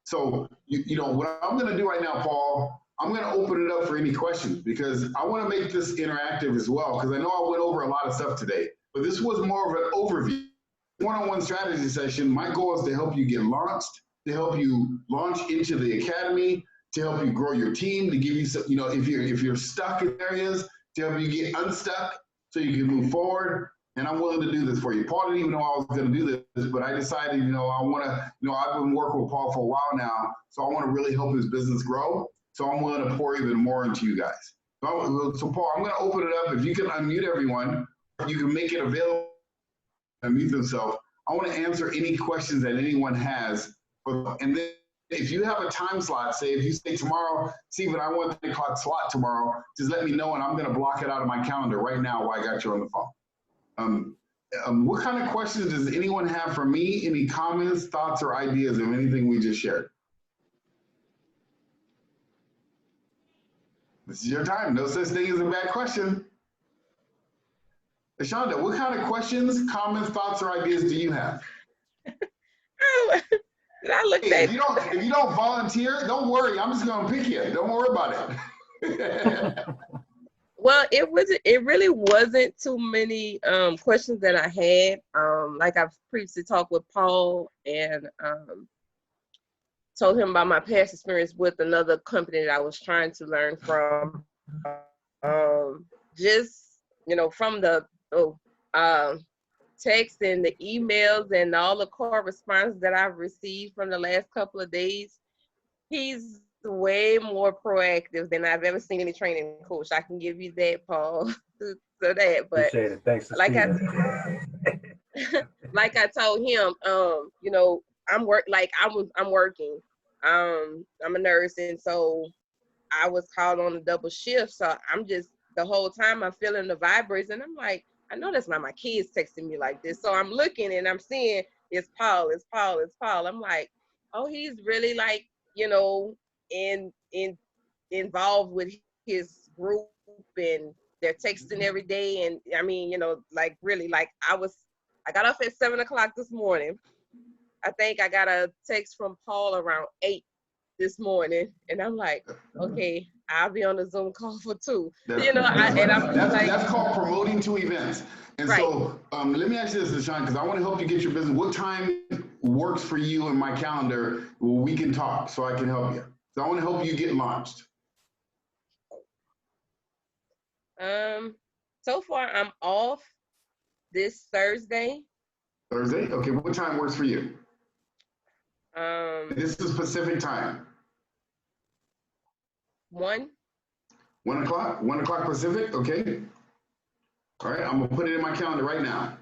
So, you know, what I'm going to do right now, Paul, I'm going to open it up for any questions because I want to make this interactive as well, because I know I went over a lot of stuff today, but this was more of an overview. One-on-one strategy session, my goal is to help you get launched, to help you launch into the academy, to help you grow your team, to give you some, you know, if you're stuck in areas, to help you get unstuck so you can move forward. And I'm willing to do this for you. Paul didn't even know I was going to do this, but I decided, you know, I want to, you know, I've been working with Paul for a while now, so I want to really help his business grow. So I'm willing to pour even more into you guys. So Paul, I'm going to open it up. If you can unmute everyone, you can make it available, unmute themselves. I want to answer any questions that anyone has. And then if you have a time slot, say if you say tomorrow, Stephen, I want the 8 o'clock slot tomorrow, just let me know and I'm going to block it out of my calendar right now while I got you on the phone. What kind of questions does anyone have for me? Any comments, thoughts, or ideas of anything we just shared? This is your time. No such thing as a bad question. Ashonda, what kind of questions, comments, thoughts, or ideas do you have? I looked Hey, at if you don't volunteer, don't worry. I'm just going to pick you. Don't worry about it. Well, it really wasn't too many questions that I had. Like I've previously talked with Paul and told him about my past experience with another company that I was trying to learn from. Just, you know, from the text and the emails and all the correspondence that I've received from the last couple of days, he's way more proactive than I've ever seen any training coach. I can give you that, Paul. So that, but appreciate it. Thanks, like like I told him, you know, I'm working. I'm a nurse, and so I was called on a double shift. So I'm just the whole time I'm feeling the vibrates, and I'm like, I know that's not my kids texting me like this. So I'm looking and I'm seeing it's Paul. I'm like, oh, he's really like, you know, involved with his group, and they're texting every day. And I mean, you know, like really, like I got off at 7 o'clock this morning. I think I got a text from Paul around 8 this morning, and I'm like, okay, I'll be on a Zoom call for 2. You know, That's called promoting to events. And right. So let me ask you this, Deshaun, because I want to help you get your business. What time works for you in my calendar where we can talk so I can help you? So I want to help you get launched. So far I'm off this Thursday. Thursday? Okay, what time works for you? This is Pacific time. 1. 1 o'clock? 1 o'clock Pacific? Okay. All right, I'm gonna put it in my calendar right now.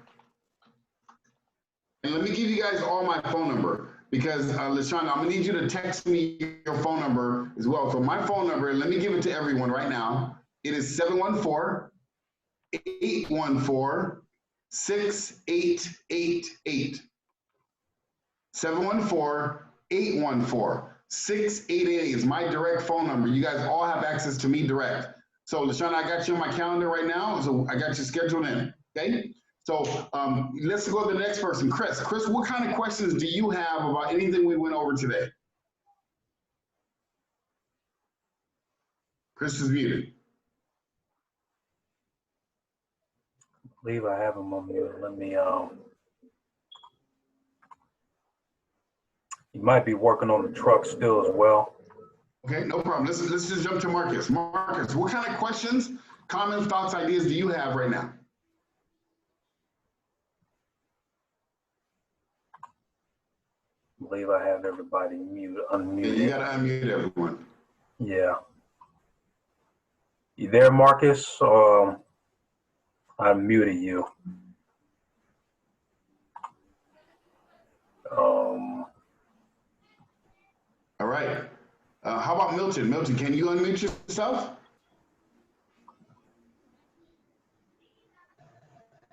And let me give you guys all my phone number because LaShawn, I'm gonna need you to text me your phone number as well. So my phone number, let me give it to everyone right now. It is 714-814-6888. 714-814-6888 is my direct phone number. You guys all have access to me direct. So LaShawn, I got you on my calendar right now. So I got you scheduled in, okay? So let's go to the next person, Chris. Chris, what kind of questions do you have about anything we went over today? Chris is muted. I believe I have him on mute. Let me, you might be working on the truck still as well. Okay, no problem. Let's just jump to Marcus. Marcus, what kind of questions, comments, thoughts, ideas do you have right now? I believe I have everybody unmuted. Yeah, you got to unmute everyone. Yeah. You there, Marcus? I muted you. All right. How about Milton? Milton, can you unmute yourself?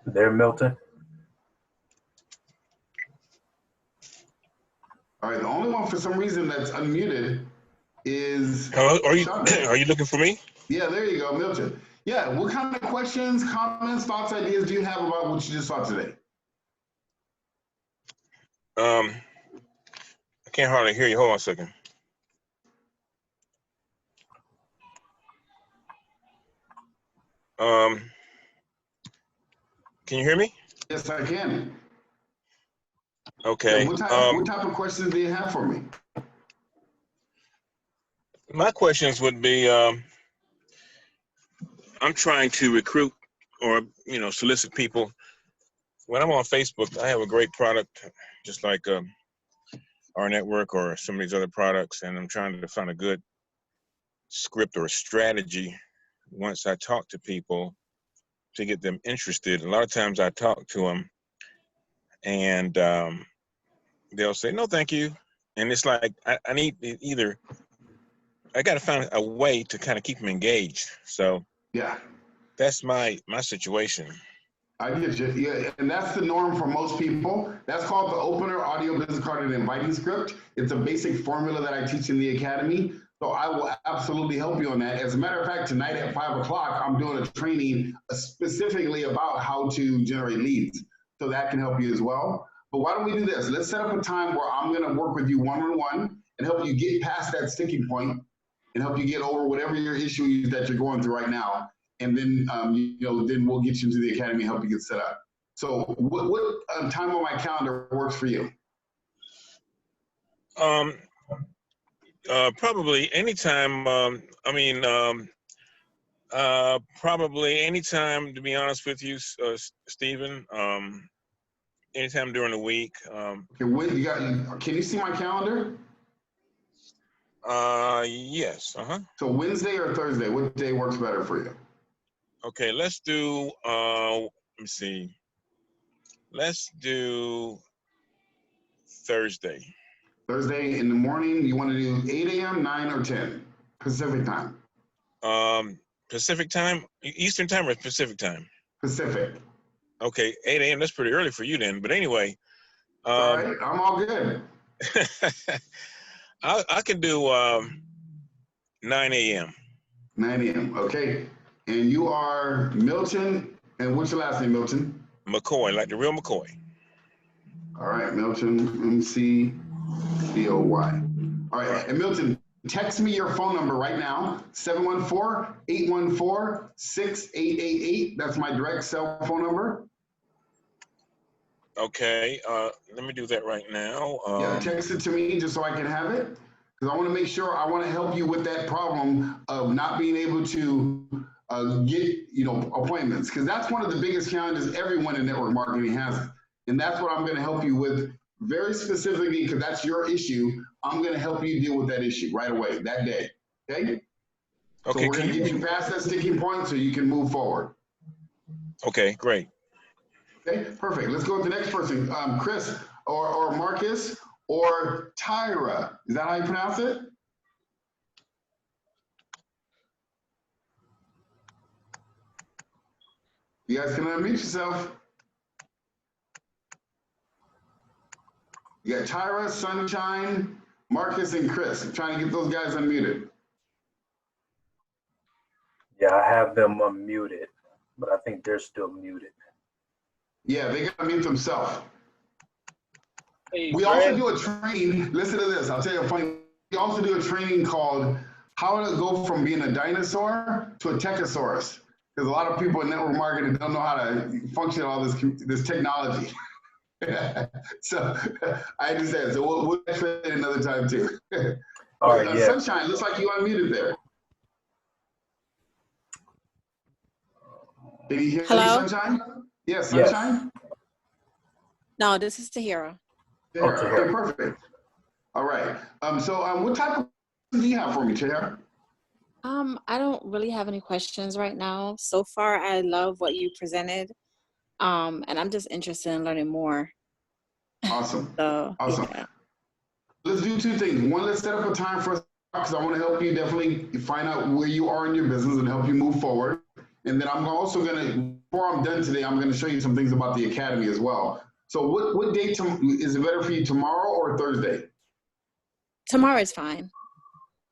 There, Milton? All right. The only one for some reason that's unmuted is. Hello, are you looking for me? Yeah, there you go, Milton. Yeah, what kind of questions, comments, thoughts, ideas do you have about what you just saw today? I can't hardly hear you. Hold on a second. Can you hear me? Yes, I can. Okay. Yeah, what type of questions do you have for me? My questions would be, I'm trying to recruit or, solicit people. When I'm on Facebook, I have a great product, just like our network or some of these other products, and I'm trying to find a good script or strategy once I talk to people to get them interested. A lot of times I talk to them and they'll say, no, thank you. And it's like, I need either, I got to find a way to kind of keep them engaged. So yeah, that's my situation. I get you. Yeah, and that's the norm for most people. That's called the opener, audio, business card, and inviting script. It's a basic formula that I teach in the academy. So I will absolutely help you on that. As a matter of fact, tonight at 5 o'clock, I'm doing a training specifically about how to generate leads. So that can help you as well. But why don't we do this? Let's set up a time where I'm going to work with you one-on-one and help you get past that sticking point and help you get over whatever your issue is that you're going through right now. And then, then we'll get you into the academy and help you get set up. So what time on my calendar works for you? Probably anytime. Probably anytime, to be honest with you, Stephen. Anytime during the week. Okay, can you see my calendar? Yes. So Wednesday or Thursday, what day works better for you? Okay, let's do, let me see. Let's do Thursday. Thursday in the morning, you want to do 8 a.m., 9 or 10 Pacific time? Pacific time, Eastern time or Pacific time? Pacific. Okay, 8 a.m. That's pretty early for you then. But anyway. All right, I'm all good. I can do 9 a.m. 9 a.m., okay. And you are Milton, and what's your last name, Milton? McCoy, like the real McCoy. All right, Milton, M-C-C-O-Y. All right, and Milton, text me your phone number right now, 714-814-6888. That's my direct cell phone number. Okay, let me do that right now. Yeah, text it to me just so I can have it. Because I want to make sure, I want to help you with that problem of not being able to get appointments. Because that's one of the biggest challenges everyone in network marketing has. And that's what I'm going to help you with very specifically, because that's your issue. I'm going to help you deal with that issue right away, that day. Okay? So we're going to get you past that sticking point so you can move forward. Okay, great. Okay, perfect. Let's go to the next person. Chris or Marcus or Tyra. Is that how you pronounce it? You guys can unmute yourself. You got Tyra, Sunshine, Marcus, and Chris. I'm trying to get those guys unmuted. Yeah, I have them unmuted, but I think they're still muted. Yeah, they gotta mute themselves. Hey, We also Greg. do a training. Listen to this. I'll tell you a funny. We also do a training called "How to Go from Being a Dinosaur to a Techosaurus." Because a lot of people in network marketing don't know how to function all this technology. So I understand. So we'll explain it another time too. All right, yeah. Sunshine, looks like you unmuted there. Can you hear me, Hello? Sunshine? Yes, Yes. Sunshine? No, this is Tahira. There. Oh, Okay, Tahira. perfect. All right. What type of questions do you have for me, Tahira? I don't really have any questions right now. So far, I love what you presented. And I'm just interested in learning more. Awesome. So, Awesome. yeah. Let's do two things. One, let's set up a time for us because I want to help you definitely find out where you are in your business and help you move forward. And then I'm also gonna, before I'm done today, I'm gonna show you some things about the academy as well. So what date is it better for you, tomorrow or Thursday? Tomorrow is fine.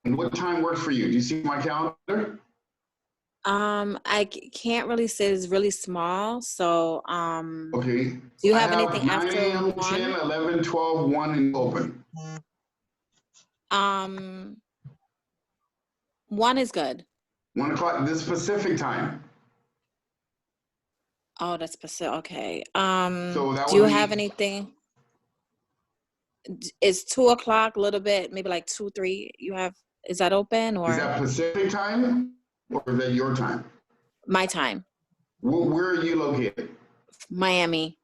And what time works for you? Do you see my calendar? Can't really say it's really small. So, Okay. do you I have have anything 9 after a.m., 1? 10, 11, 12, 1 and open. 1 is good. 1 o'clock, this Pacific time. Oh, that's specific. Okay. So that Do you would have be, anything? Is 2 o'clock a little bit, maybe like 2, 3? Is that open is or that Pacific time or is that your time? my time? Where are you located? Miami.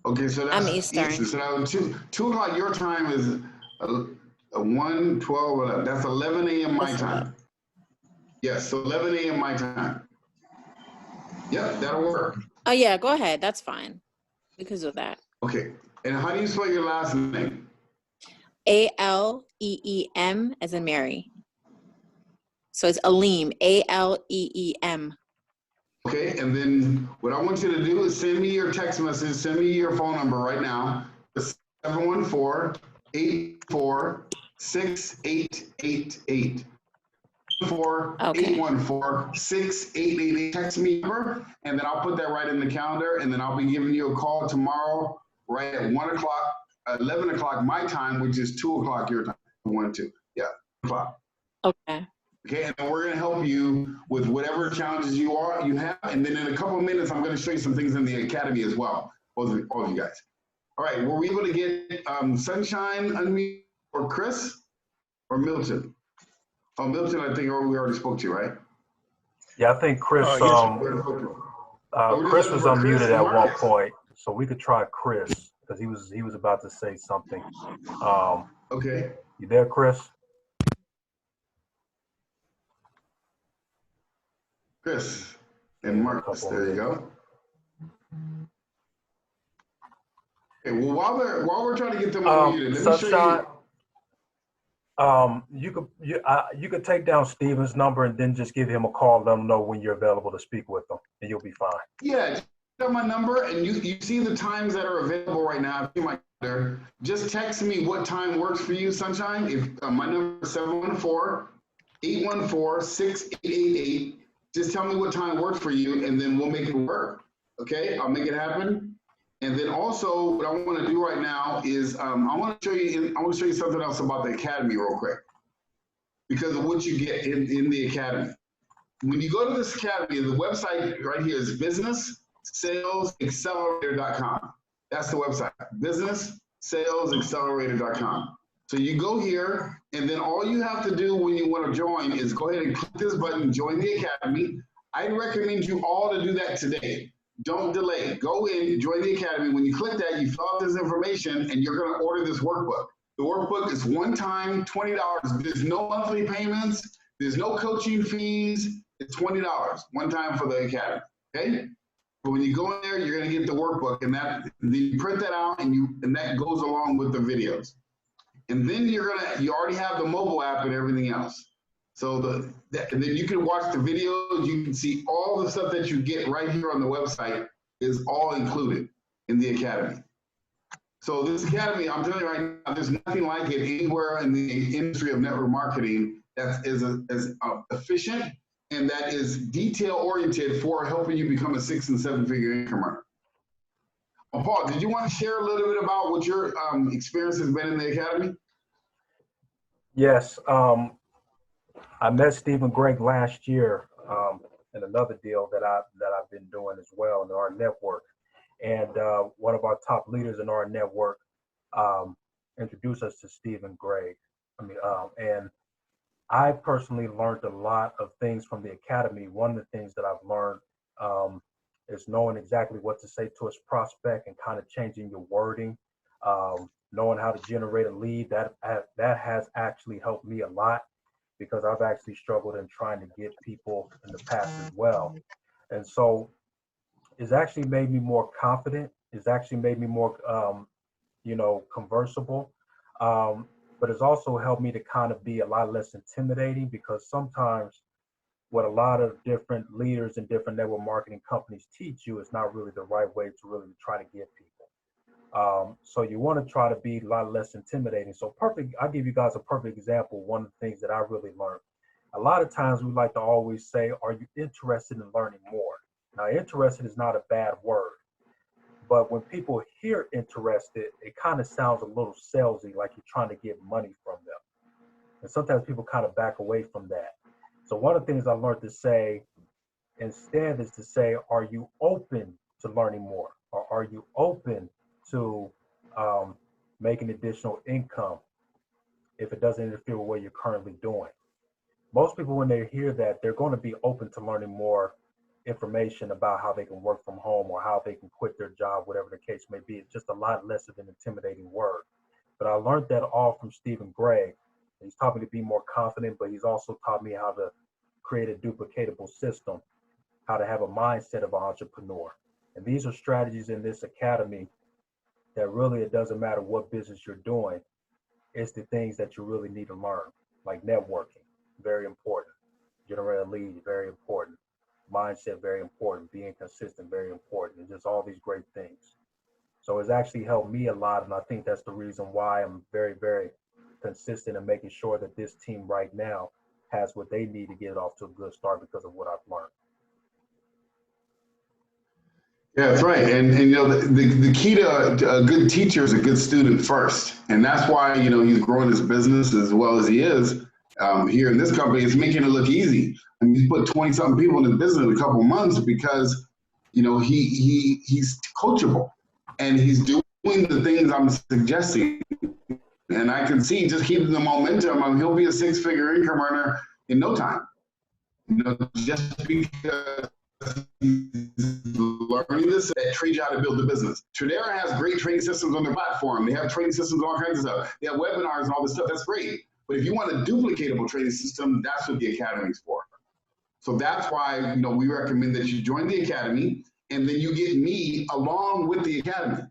Okay, so I'm that's Eastern. Eastern. So that 2 o'clock your time is 1, 12, 11. That's 11 a.m. my That's time. Yes, so 11 a.m. my time. Yep, that'll work. Oh yeah, go ahead. That's fine. We could do that. Okay, and how do you spell your last name? Aleem as in Mary. So it's Aleem. Aleem. Okay, and then what I want you to do is send me your text message, send me your phone number right now. 714-884-6888. Okay. 814-6888. Text me number, and then I'll put that right in the calendar, and then I'll be giving you a call tomorrow right at 1 o'clock, 11 o'clock my time, which is 2 o'clock your time. 1, 2. Yeah, 2 o'clock. Okay. Okay, and then we're gonna help you with whatever challenges you have, and then in a couple of minutes, I'm gonna show you some things in the academy as well, all of you guys. All right, were we able to get Sunshine unmute or Chris or Milton? Oh, Milton, I think we already spoke to you, right? Yeah, I think Chris. Chris Chris was unmuted at one point, so we could try Chris because he was about to say something. Okay. You there, Chris? Chris and Marcus, there you go. Okay, well, while we're trying to get them unmuted, let me show you. You could take down Steven's number and then just give him a call, let him know when you're available to speak with him, and you'll be fine. Yeah, just got my number, and you see the times that are available right now. See my calendar. Just text me what time works for you, Sunshine. If my number is 714-814-6888. Just tell me what time works for you, and then we'll make it work. Okay, I'll make it happen. And then also, what I want to do right now is I want to show you something else about the academy real quick, because of what you get in the academy. When you go to this academy, the website right here is businesssalesaccelerator.com. That's the website, businesssalesaccelerator.com. So you go here, and then all you have to do when you want to join is go ahead and click this button, join the academy. I recommend you all to do that today. Don't delay. Go in, join the academy. When you click that, you fill out this information, and you're going to order this workbook. The workbook is one time, $20. There's no monthly payments. There's no coaching fees. It's $20 one time for the academy. Okay. But when you go in there, you're going to get the workbook, and you print that out, and that goes along with the videos. And then you already have the mobile app and everything else. So and then you can watch the videos. You can see all the stuff that you get right here on the website is all included in the academy. So this academy, I'm telling you right now, there's nothing like it anywhere in the industry of network marketing that is as efficient and that is detail oriented for helping you become a 6- and 7-figure income earner. Paul, did you want to share a little bit about what your experience has been in the academy? Yes, I met Steve and Gregg last year in another deal that I've been doing as well in our network, and one of our top leaders in our network um, introduced us to Steve and Gregg. And I personally learned a lot of things from the academy. One of the things that I've learned is knowing exactly what to say to a prospect and kind of changing your wording, knowing how to generate a lead. That has actually helped me a lot because I've actually struggled in trying to get people in the past as well. And so it's actually made me more confident. It's actually made me more, conversable. Um, but it's also helped me to kind of be a lot less intimidating because sometimes what a lot of different leaders and different network marketing companies teach you is not really the right way to really try to get people. So you want to try to be a lot less intimidating. So perfect, I'll give you guys a perfect example. One of the things that I really learned. A lot of times we like to always say, are you interested in learning more? Now, interested is not a bad word, but when people hear interested, it kind of sounds a little salesy, like you're trying to get money from them. And sometimes people kind of back away from that. So one of the things I learned to say instead is to say, are you open to learning more? Or are you open to um, making additional income if it doesn't interfere with what you're currently doing? Most people, when they hear that, they're going to be open to learning more information about how they can work from home or how they can quit their job, whatever the case may be. It's just a lot less of an intimidating word. But I learned that all from Stephen Gregg. He's taught me to be more confident, but he's also taught me how to create a duplicatable system, how to have a mindset of an entrepreneur. And these are strategies in this academy that really, it doesn't matter what business you're doing, it's the things that you really need to learn, like networking, very important. Generate a lead, very important. Mindset, very important. Being consistent, very important. And just all these great things. So it's actually helped me a lot. And I think that's the reason why I'm very, very consistent in making sure that this team right now has what they need to get it off to a good start because of what I've learned. Yeah, that's right. And the key to a good teacher is a good student first. And that's why, he's growing his business as well as he is here in this company. It's making it look easy. I mean, he's put 20 something people in his business in a couple of months because, he's coachable and he's doing the things I'm suggesting. And I can see just keeping the momentum, he'll be a 6-figure income earner in no time. Just because he's learning this, that trains you how to build a business. Tradera has great training systems on their platform. They have training systems, all kinds of stuff. They have webinars and all this stuff. That's great. But if you want a duplicatable training system, that's what the academy is for. So that's why we recommend that you join the academy, and then you get me along with the academy.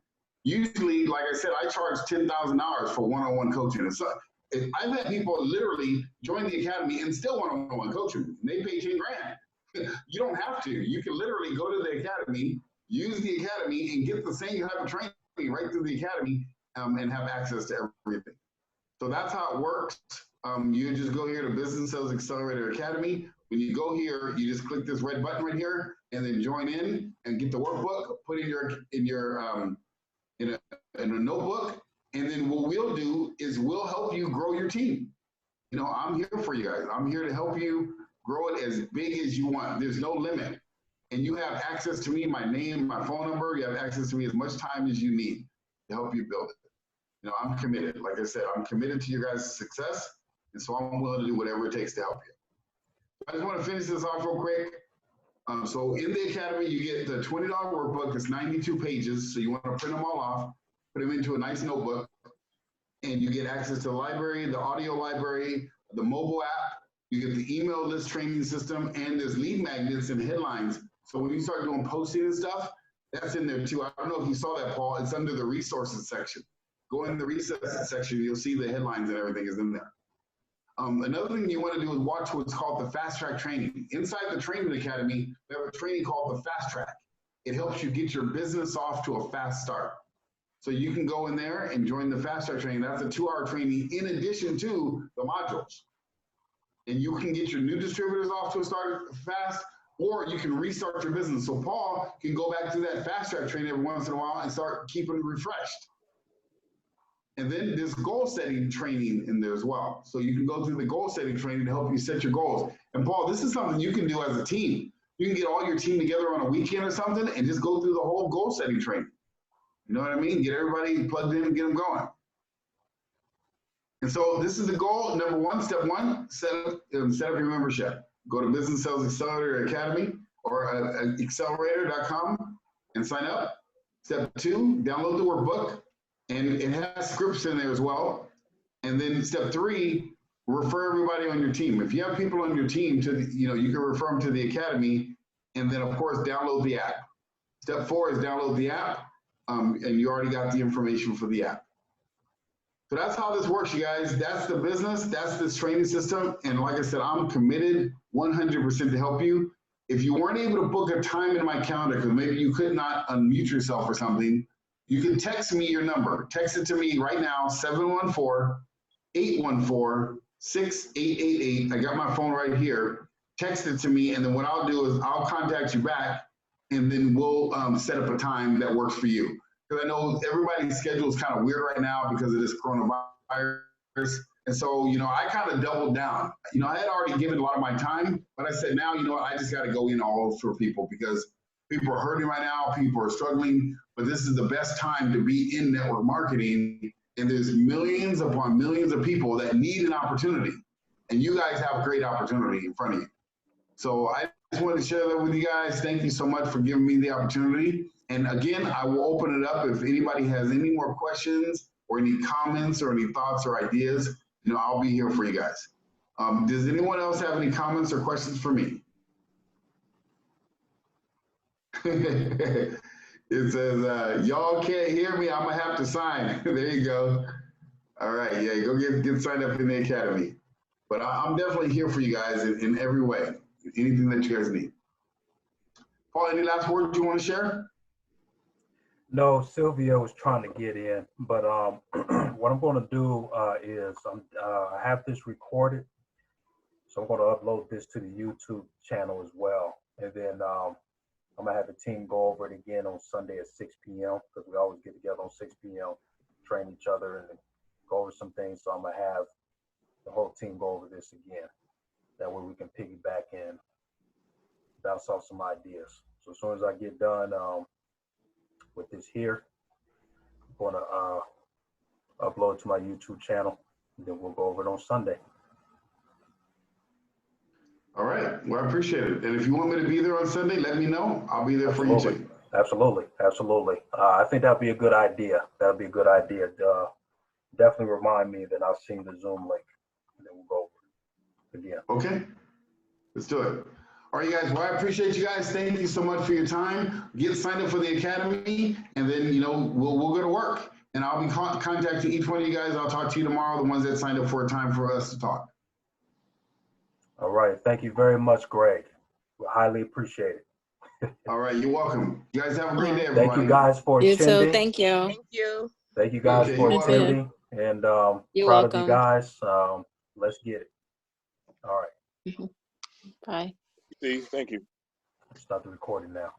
Usually, like I said, I charge $10,000 for one-on-one coaching. And so I've had people literally join the academy and still one-on-one coaching. And they pay 10 grand. You don't have to. You can literally go to the academy, use the academy, and get the same type of training right through the academy and have access to everything. So that's how it works. You just go here to Business Sales Accelerator Academy. When you go here, you just click this red button right here, and then join in and get the workbook. Put in a notebook, and then what we'll do is we'll help you grow your team. I'm here for you guys. I'm here to help you grow it as big as you want. There's no limit. And you have access to me, my name, my phone number. You have access to me as much time as you need to help you build it. I'm committed. Like I said, I'm committed to your guys' success. And so I'm willing to do whatever it takes to help you. I just want to finish this off real quick. So in the academy, you get the $20 workbook. It's 92 pages. So you want to print them all off, put them into a nice notebook, and you get access to the library, the audio library, the mobile app. You get the email list training system, and there's lead magnets and headlines. So when you start doing posting and stuff, that's in there too. I don't know if you saw that, Paul. It's under the resources section. Go in the resources section. You'll see the headlines and everything is in there. Another thing you want to do is watch what's called the Fast Track training. Inside the Training Academy, we have a training called the Fast Track. It helps you get your business off to a fast start. So you can go in there and join the Fast Track training. That's a 2-hour training in addition to the modules. And you can get your new distributors off to a start fast, or you can restart your business. So Paul can go back to that fast track training every once in a while and start keeping it refreshed. And then there's goal setting training in there as well. So you can go through the goal setting training to help you set your goals. And Paul, this is something you can do as a team. You can get all your team together on a weekend or something and just go through the whole goal setting training. You know what I mean? Get everybody plugged in and get them going. And so this is the goal. Number one, step one, set up your membership. Go to Business Sales Accelerator Academy or accelerator.com and sign up. Step two, download the workbook. And it has scripts in there as well. And then step three, refer everybody on your team. If you have people on your team you can refer them to the academy, and then of course download the app. Step four is download the app, and you already got the information for the app. So that's how this works, you guys. That's the business. That's this training system. And like I said, I'm committed 100% to help you. If you weren't able to book a time in my calendar because maybe you could not unmute yourself or something, you can text me your number. Text it to me right now, 714-814-6888. I got my phone right here. Text it to me, and then what I'll do is I'll contact you back, and then we'll set up a time that works for you. Because I know everybody's schedule is kind of weird right now because of this coronavirus. And so, I kind of doubled down. I had already given a lot of my time, but I said, now, I just got to go in all for people because people are hurting right now. People are struggling, but this is the best time to be in network marketing. And there's millions upon millions of people that need an opportunity. And you guys have a great opportunity in front of you. So I just wanted to share that with you guys. Thank you so much for giving me the opportunity. And again, I will open it up if anybody has any more questions or any comments or any thoughts or ideas. I'll be here for you guys. Does anyone else have any comments or questions for me? It says, y'all can't hear me, I'm gonna have to sign. There you go. All right, yeah, go get signed up in the academy. But I'm definitely here for you guys in every way, anything that you guys need. Paul, any last words you want to share? No, Sylvia was trying to get in, but what I'm going to do is I have this recorded, so I'm going to upload this to the YouTube channel as well, and then I'm going to have the team go over it again on Sunday at 6 p.m. because we always get together on 6 p.m., train each other and go over some things. So I'm going to have the whole team go over this again. That way we can piggyback and bounce off some ideas. So as soon as I get done with this here, I'm going to upload to my YouTube channel, and then we'll go over it on Sunday. All right. Well, I appreciate it. And if you want me to be there on Sunday, let me know. I'll be there for you too. Absolutely. Absolutely. I think that'd be a good idea. That'd be a good idea. Definitely remind me that I'll send the Zoom link, and then we'll go over it again. Okay. Let's do it. All right, you guys. Well, I appreciate you guys. Thank you so much for your time. Get signed up for the academy, and then we'll go to work. And I'll be contacting each one of you guys. I'll talk to you tomorrow. The ones that signed up for a time for us to talk. All right. Thank you very much, Greg. We highly appreciate it. All right. You're welcome. You guys have a great day, everybody. Thank you guys for attending. You too. Thank you. Thank you. Thank you guys for attending. And You're proud welcome. of you guys. Let's get it. All right. Bye. Steve, thank you. Start the recording now.